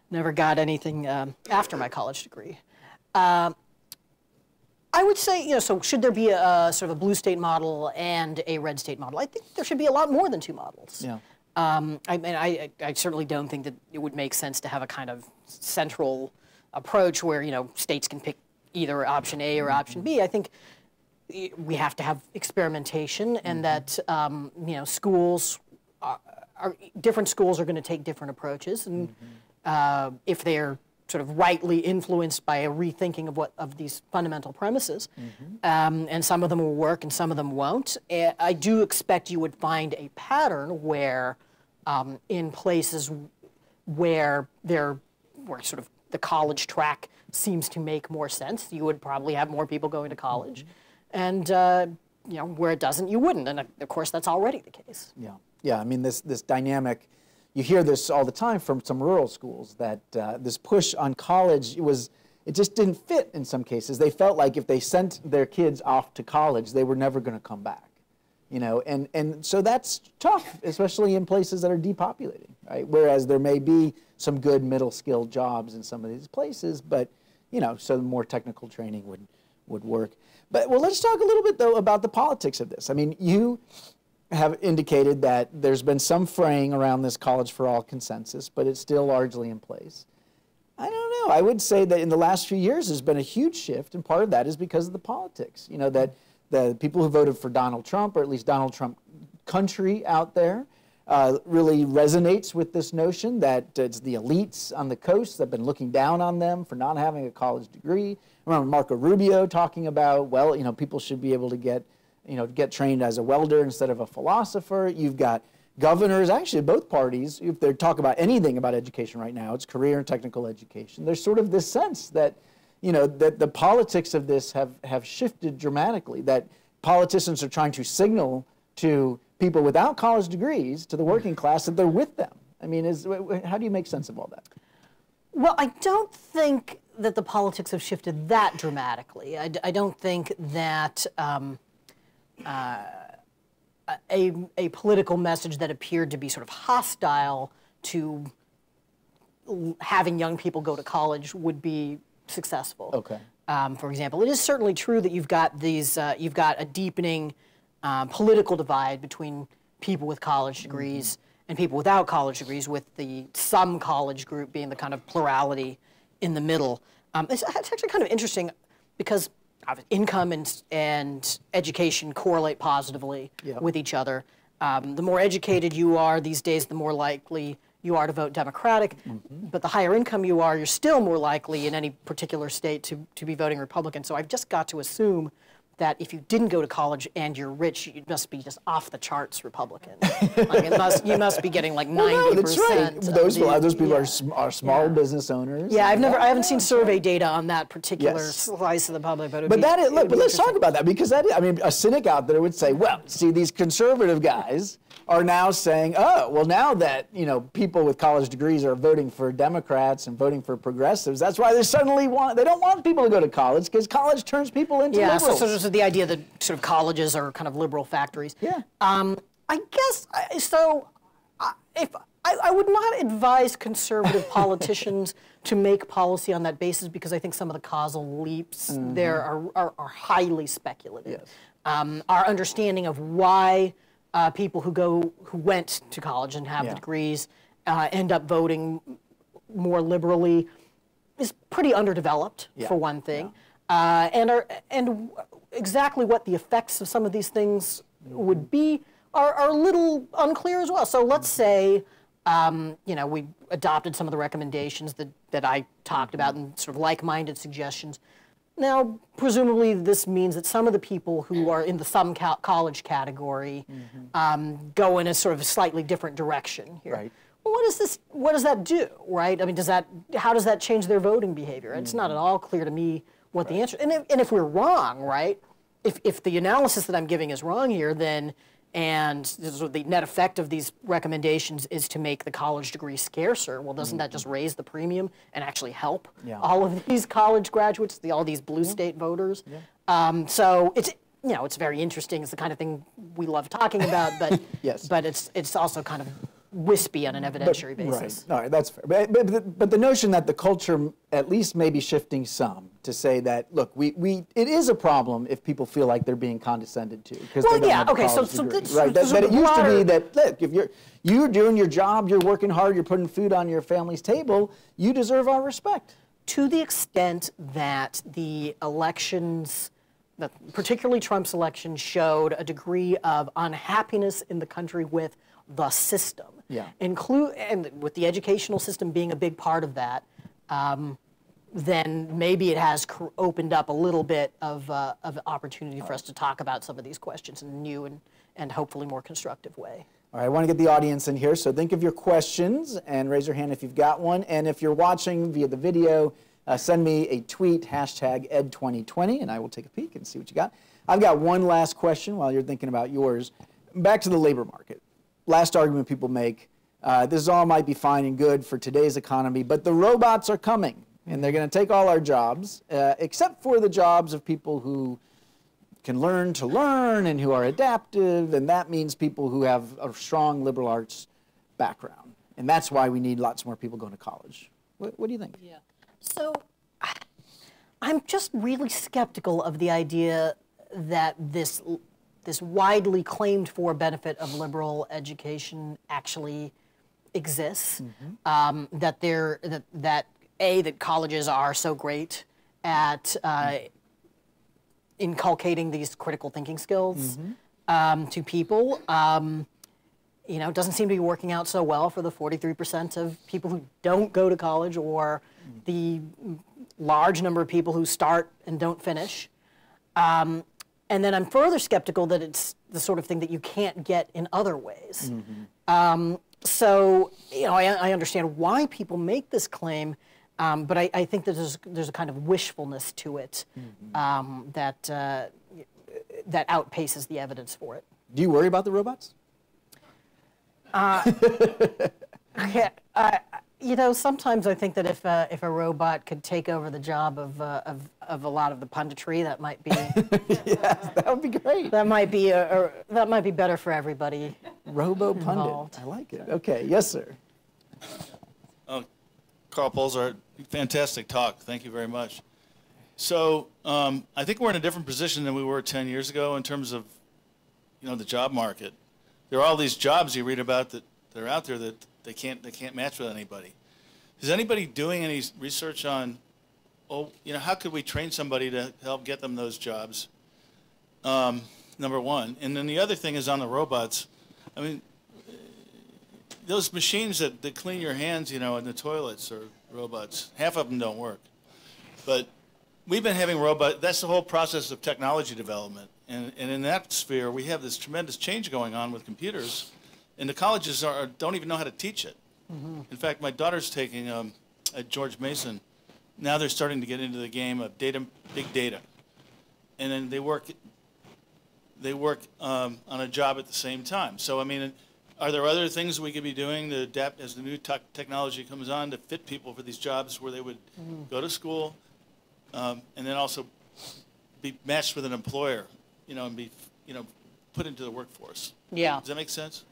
S11: never got anything after my college degree. I would say, you know, so should there be a sort of a blue state model and a red state model? I think there should be a lot more than two models. I mean, I certainly don't think that it would make sense to have a kind of central approach where, you know, states can pick either option A or option B. I think we have to have experimentation, and that you know, different schools are going to take different approaches, and if they're sort of rightly influenced by a rethinking of these fundamental premises, and some of them will work and some of them won't. I do expect you would find a pattern where, in places where sort of the college track seems to make more sense, you would probably have more people going to college, and you know, where it doesn't, you wouldn't. And of course, that's already the case.
S10: Yeah. I mean, this dynamic. You hear this all the time from some rural schools that this push on college it just didn't fit in some cases. They felt like if they sent their kids off to college, they were never going to come back, you know, and so that's tough, especially in places that are depopulating, right? Whereas there may be some good middle skilled jobs in some of these places, but you know, so more technical training would work. But well, let's talk a little bit though about the politics of this. I mean, you have indicated that there's been some fraying around this College for All consensus, but it's still largely in place. I don't know. I would say that in the last few years there's been a huge shift, and part of that is because of the politics. You know, that the people who voted for Donald Trump, or at least Donald Trump country out there, really resonates with this notion that it's the elites on the coast that have been looking down on them for not having a college degree. I remember Marco Rubio talking about, well, you know, people should be able to get trained as a welder instead of a philosopher. You've got governors, actually both parties, if they talk about anything about education right now, it's career and technical education. There's sort of this sense that, you know, that the politics of this have shifted dramatically, that politicians are trying to signal to people without college degrees, to the working class, that they're with them. I mean, how do you make sense of all that?
S11: Well, I don't think that the politics have shifted that dramatically. I don't think that a political message that appeared to be sort of hostile to having young people go to college would be successful.
S10: Okay.
S11: For example, it is certainly true that you've got a deepening political divide between people with college degrees and people without college degrees, with the some college group being the kind of plurality in the middle. It's actually kind of interesting because income and education correlate positively with each other. The more educated you are these days, the more likely you are to vote Democratic, but the higher income you are, you're still more likely in any particular state to be voting Republican. So I've just got to assume that if you didn't go to college and you're rich, you must be just off the charts Republican. Like you must be getting like 90%.
S10: No, that's right. Those people are small business owners.
S11: Yeah, I haven't seen survey data on that particular slice of the public, but
S10: let's talk about that, because a cynic out there would say, well, see, these conservative guys are now saying, oh, well, now that people with college degrees are voting for Democrats and voting for progressives, that's why they don't want people to go to college, because college turns people into liberals.
S11: So the idea that sort of colleges are kind of liberal factories.
S10: Yeah.
S11: I guess so. If I would not advise conservative politicians to make policy on that basis, because I think some of the causal leaps there are highly speculative.
S10: Yes.
S11: Our understanding of why people who went to college and have the degrees end up voting more liberally is pretty underdeveloped, for one thing, and exactly what the effects of some of these things would be are a little unclear as well. So let's say we adopted some of the recommendations that I talked about and sort of like-minded suggestions. Now, presumably, this means that some of the people who are in the some college category go in a sort of a slightly different direction here.
S10: Right.
S11: Well, what does that do, right? I mean, how does that change their voting behavior? It's not at all clear to me what the answer. And if we're wrong, right? If the analysis that I'm giving is wrong here, then the net effect of these recommendations is to make the college degree scarcer. Well, doesn't that just raise the premium and actually help all of these college graduates, all these blue state voters? So it's very interesting. It's the kind of thing we love talking about, but but it's also kind of wispy on an evidentiary basis.
S10: Right. All right, that's fair. But the notion that the culture at least may be shifting some to say that, look, it is a problem if people feel like they're being condescended to because they don't have a college degree. Right. That it used to be that, look, if you're doing your job, you're working hard, you're putting food on your family's table, you deserve our respect.
S11: To the extent that the elections, particularly Trump's election, showed a degree of unhappiness in the country with the system, and with the educational system being a big part of that, then maybe it has opened up a little bit of opportunity for us to talk about some of these questions in a new and hopefully more constructive way.
S10: All right, I want to get the audience in here, so think of your questions and raise your hand if you've got one. And if you're watching via the video, send me a tweet, #Ed2020, and I will take a peek and see what you got. I've got one last question while you're thinking about yours. Back to the labor market. Last argument people make, this all might be fine and good for today's economy, but the robots are coming, and they're going to take all our jobs, except for the jobs of people who can learn to learn and who are adaptive, and that means people who have a strong liberal arts background. And that's why we need lots more people going to college. What do you think?
S11: Yeah. So I'm just really skeptical of the idea that this widely claimed for benefit of liberal education actually exists. That colleges are so great at inculcating these critical thinking skills to people. It doesn't seem to be working out so well for the 43% of people who don't go to college, or the large number of people who start and don't finish. And then I'm further skeptical that it's the sort of thing that you can't get in other ways. So, I understand why people make this claim, but I think that there's a kind of wishfulness to it that outpaces the evidence for it.
S10: Do you worry about the robots?
S11: You know, sometimes I think that if a robot could take over the job of a lot of the punditry, that might be
S10: Yes, that would be great.
S11: that might be better for everybody.
S10: Robo pundit.
S11: Involved.
S10: I like it. Okay, yes, sir.
S6: Carl Polzer, fantastic talk. Thank you very much. So I think we're in a different position than we were 10 years ago in terms of, the job market. There are all these jobs you read about that are out there that they can't match with anybody. Is anybody doing any research on, how could we train somebody to help get them those jobs? Number one. And then the other thing is on the robots. I mean, those machines that clean your hands, in the toilets are robots. Half of them don't work. But we've been having robots. That's the whole process of technology development. And in that sphere, we have this tremendous change going on with computers. And the colleges don't even know how to teach it. Mm-hmm. In fact, my daughter's taking at George Mason. Now they're starting to get into the game of big data. And then they work on a job at the same time. So, I mean, are there other things we could be doing to adapt as the new technology comes on to fit people for these jobs where they would go to school and then also be matched with an employer, and be, put into the workforce?
S11: Yeah.
S6: Does that make sense?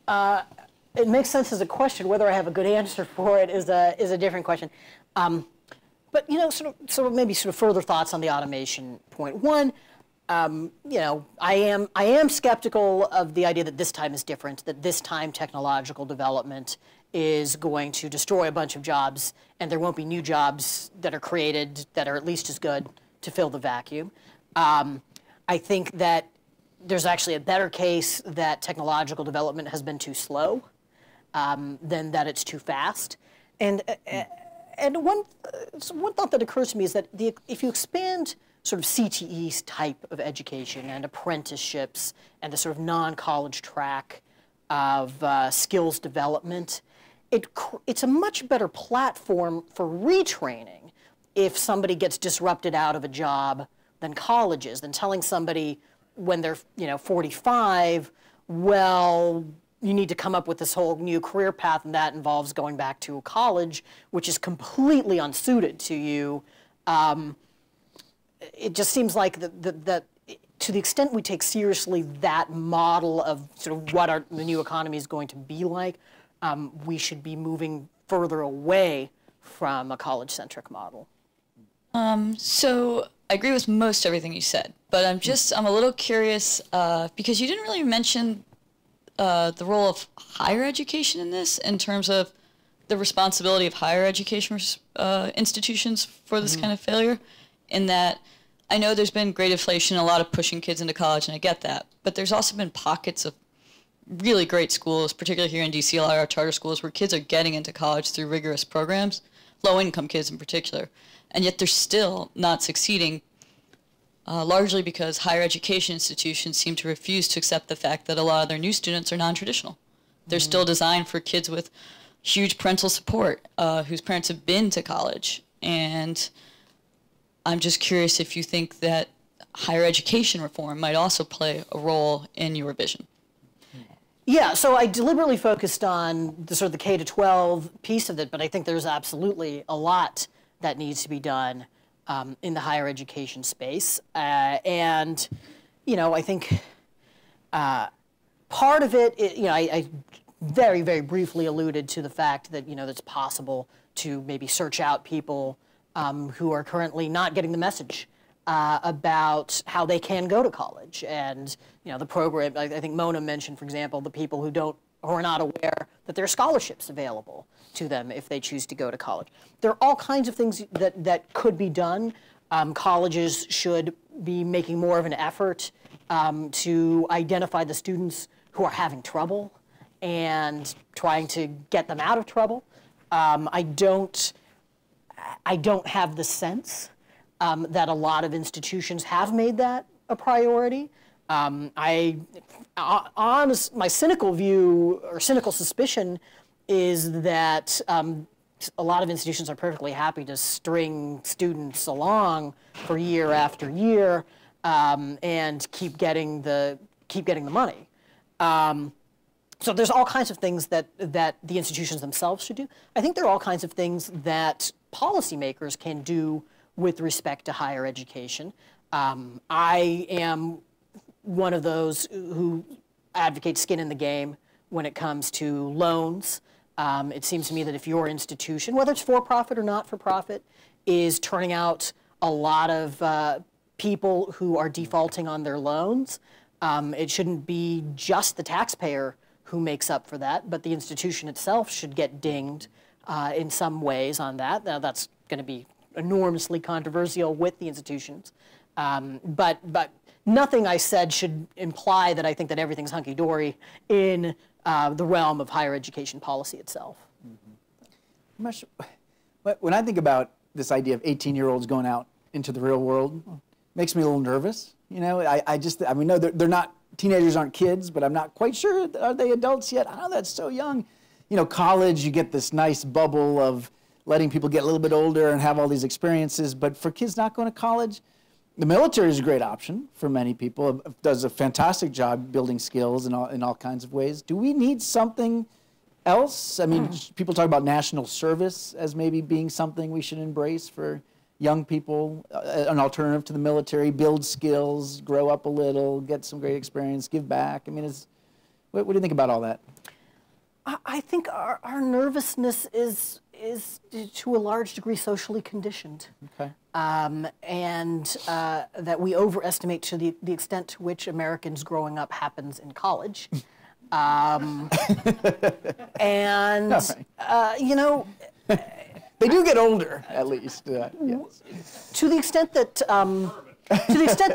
S11: It makes sense as a question. Whether I have a good answer for it is a different question. But sort of maybe further thoughts on the automation point. One, I am skeptical of the idea that this time is different. That this time technological development is going to destroy a bunch of jobs, and there won't be new jobs that are created that are at least as good to fill the vacuum. I think that there's actually a better case that technological development has been too slow than that it's too fast. And one thought that occurs to me is that if you expand sort of CTE type of education and apprenticeships and the sort of non-college track of skills development, it's a much better platform for retraining if somebody gets disrupted out of a job than colleges, than telling somebody when they're 45, well, you need to come up with this whole new career path, and that involves going back to college, which is completely unsuited to you. It just seems like that to the extent we take seriously that model of sort of what the new economy is going to be like, we should be moving further away from a college-centric model.
S9: So I agree with most everything you said, but I'm a little curious because you didn't really mention the role of higher education in this, in terms of the responsibility of higher education institutions for this kind of failure. In that, I know there's been great inflation, a lot of pushing kids into college, and I get that, but there's also been pockets of really great schools, particularly here in DC, a lot of our charter schools, where kids are getting into college through rigorous programs, low-income kids in particular, and yet they're still not succeeding, largely because higher education institutions seem to refuse to accept the fact that a lot of their new students are non-traditional. They're still designed for kids with huge parental support, whose parents have been to college. And I'm just curious if you think that higher education reform might also play a role in your vision.
S11: Yeah, so I deliberately focused on the sort of the K-12 piece of it, but I think there's absolutely a lot that needs to be done in the higher education space. And, I think part of it, I very, very briefly alluded to the fact that, it's possible to maybe search out people who are currently not getting the message about how they can go to college. And, the program, I think Mona mentioned, for example, the people who are not aware that there are scholarships available to them if they choose to go to college. There are all kinds of things that could be done. Colleges should be making more of an effort to identify the students who are having trouble and trying to get them out of trouble. I don't have the sense that a lot of institutions have made that a priority. My cynical view or cynical suspicion is that a lot of institutions are perfectly happy to string students along for year after year and keep getting the money. So there's all kinds of things that the institutions themselves should do. I think there are all kinds of things that policymakers can do with respect to higher education. I am one of those who advocates skin in the game when it comes to loans. It seems to me that if your institution, whether it's for-profit or not for-profit, is turning out a lot of people who are defaulting on their loans, it shouldn't be just the taxpayer who makes up for that, but the institution itself should get dinged in some ways on that. Now, that's going to be enormously controversial with the institutions, but nothing I said should imply that I think that everything's hunky-dory in the realm of higher education policy itself.
S10: When I think about this idea of 18-year-olds going out into the real world, it makes me a little nervous. You know, I mean, no, they're not, teenagers aren't kids, but I'm not quite sure, are they adults yet? I know that's so young. You know, college, you get this nice bubble of letting people get a little bit older and have all these experiences, but for kids not going to college, the military is a great option for many people. It does a fantastic job building skills in all kinds of ways. Do we need something else? I mean, people talk about national service as maybe being something we should embrace for young people, an alternative to the military, build skills, grow up a little, get some great experience, give back. I mean, what do you think about all that?
S11: I think our nervousness is to a large degree socially conditioned.
S10: Okay.
S11: And that we overestimate to the extent to which Americans growing up happens in college. And,
S10: right.
S11: you know,
S10: they do get older, at least. Yes.
S11: To the extent that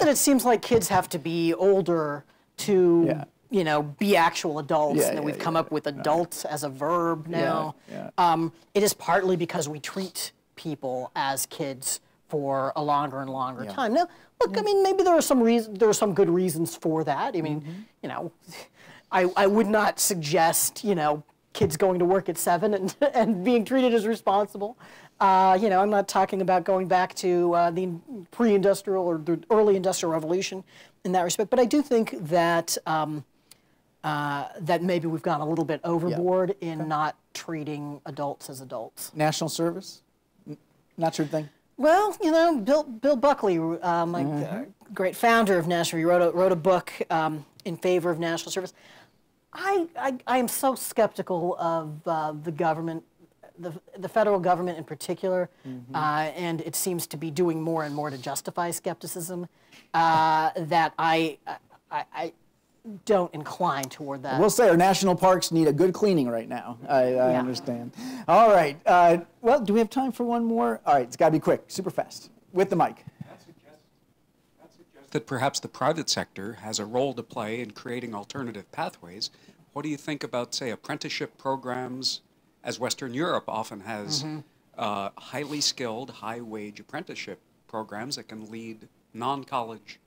S11: it seems like kids have to be older to, you know, be actual adults, and that we've come up with adults as a verb now. It is partly because we treat people as kids for a longer and longer time. Now, look, I mean, maybe there are some good reasons for that. I mean, you know, I would not suggest, you know, kids going to work at 7 and being treated as responsible. You know, I'm not talking about going back to the pre-industrial or the early industrial revolution in that respect, but I do think that that maybe we've gone a little bit overboard in not treating adults as adults.
S10: National service? Not your thing?
S11: Well, you know, Bill Buckley, great founder of National, he wrote a book in favor of national service. I am so skeptical of the government, the federal government in particular, and it seems to be doing more and more to justify skepticism, that I don't incline toward that.
S10: We'll say our national parks need a good cleaning right now. I understand. All right. Well, do we have time for one more? All right. It's got to be quick, super fast. With the mic.
S12: That suggests that perhaps the private sector has a role to play in creating alternative pathways. What do you think about, say, apprenticeship programs, as Western Europe often has highly skilled, high-wage apprenticeship programs that can lead non-college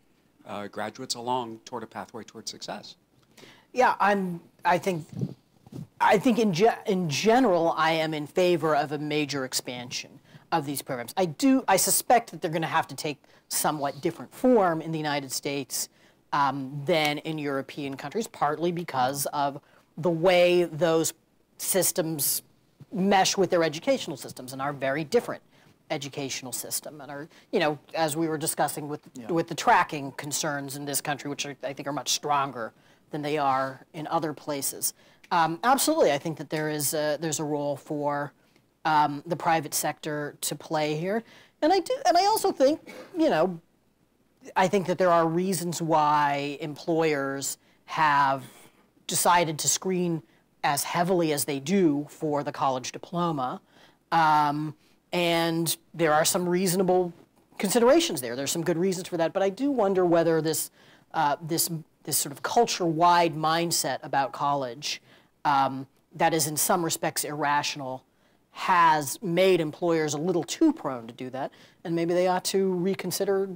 S12: graduates along toward a pathway toward success?
S11: Yeah, I think in general, I am in favor of a major expansion of these programs. I suspect that they're going to have to take somewhat different form in the United States than in European countries, partly because of the way those systems mesh with their educational systems and are very different educational system, and are, you know, as we were discussing with the tracking concerns in this country, which I think are much stronger than they are in other places. Absolutely, I think that there's a role for the private sector to play here, and I also think, you know, I think that there are reasons why employers have decided to screen as heavily as they do for the college diploma. And there are some reasonable considerations there. There's some good reasons for that, but I do wonder whether this sort of culture-wide mindset about college that is in some respects irrational has made employers a little too prone to do that, and maybe they ought to reconsider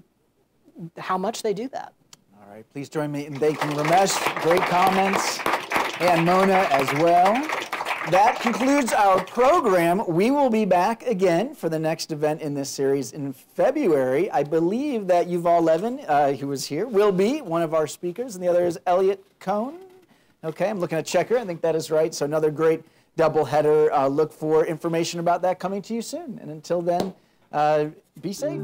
S11: how much they do that.
S10: All right, please join me in thanking Ramesh. Great comments, and Mona as well. That concludes our program. We will be back again for the next event in this series in February. I believe that Yuval Levin, who was here, will be one of our speakers, and the other is Elliot Cohn. Okay, I'm looking at Checker. I think that is right. So another great doubleheader. Look for information about that coming to you soon. And until then, be safe.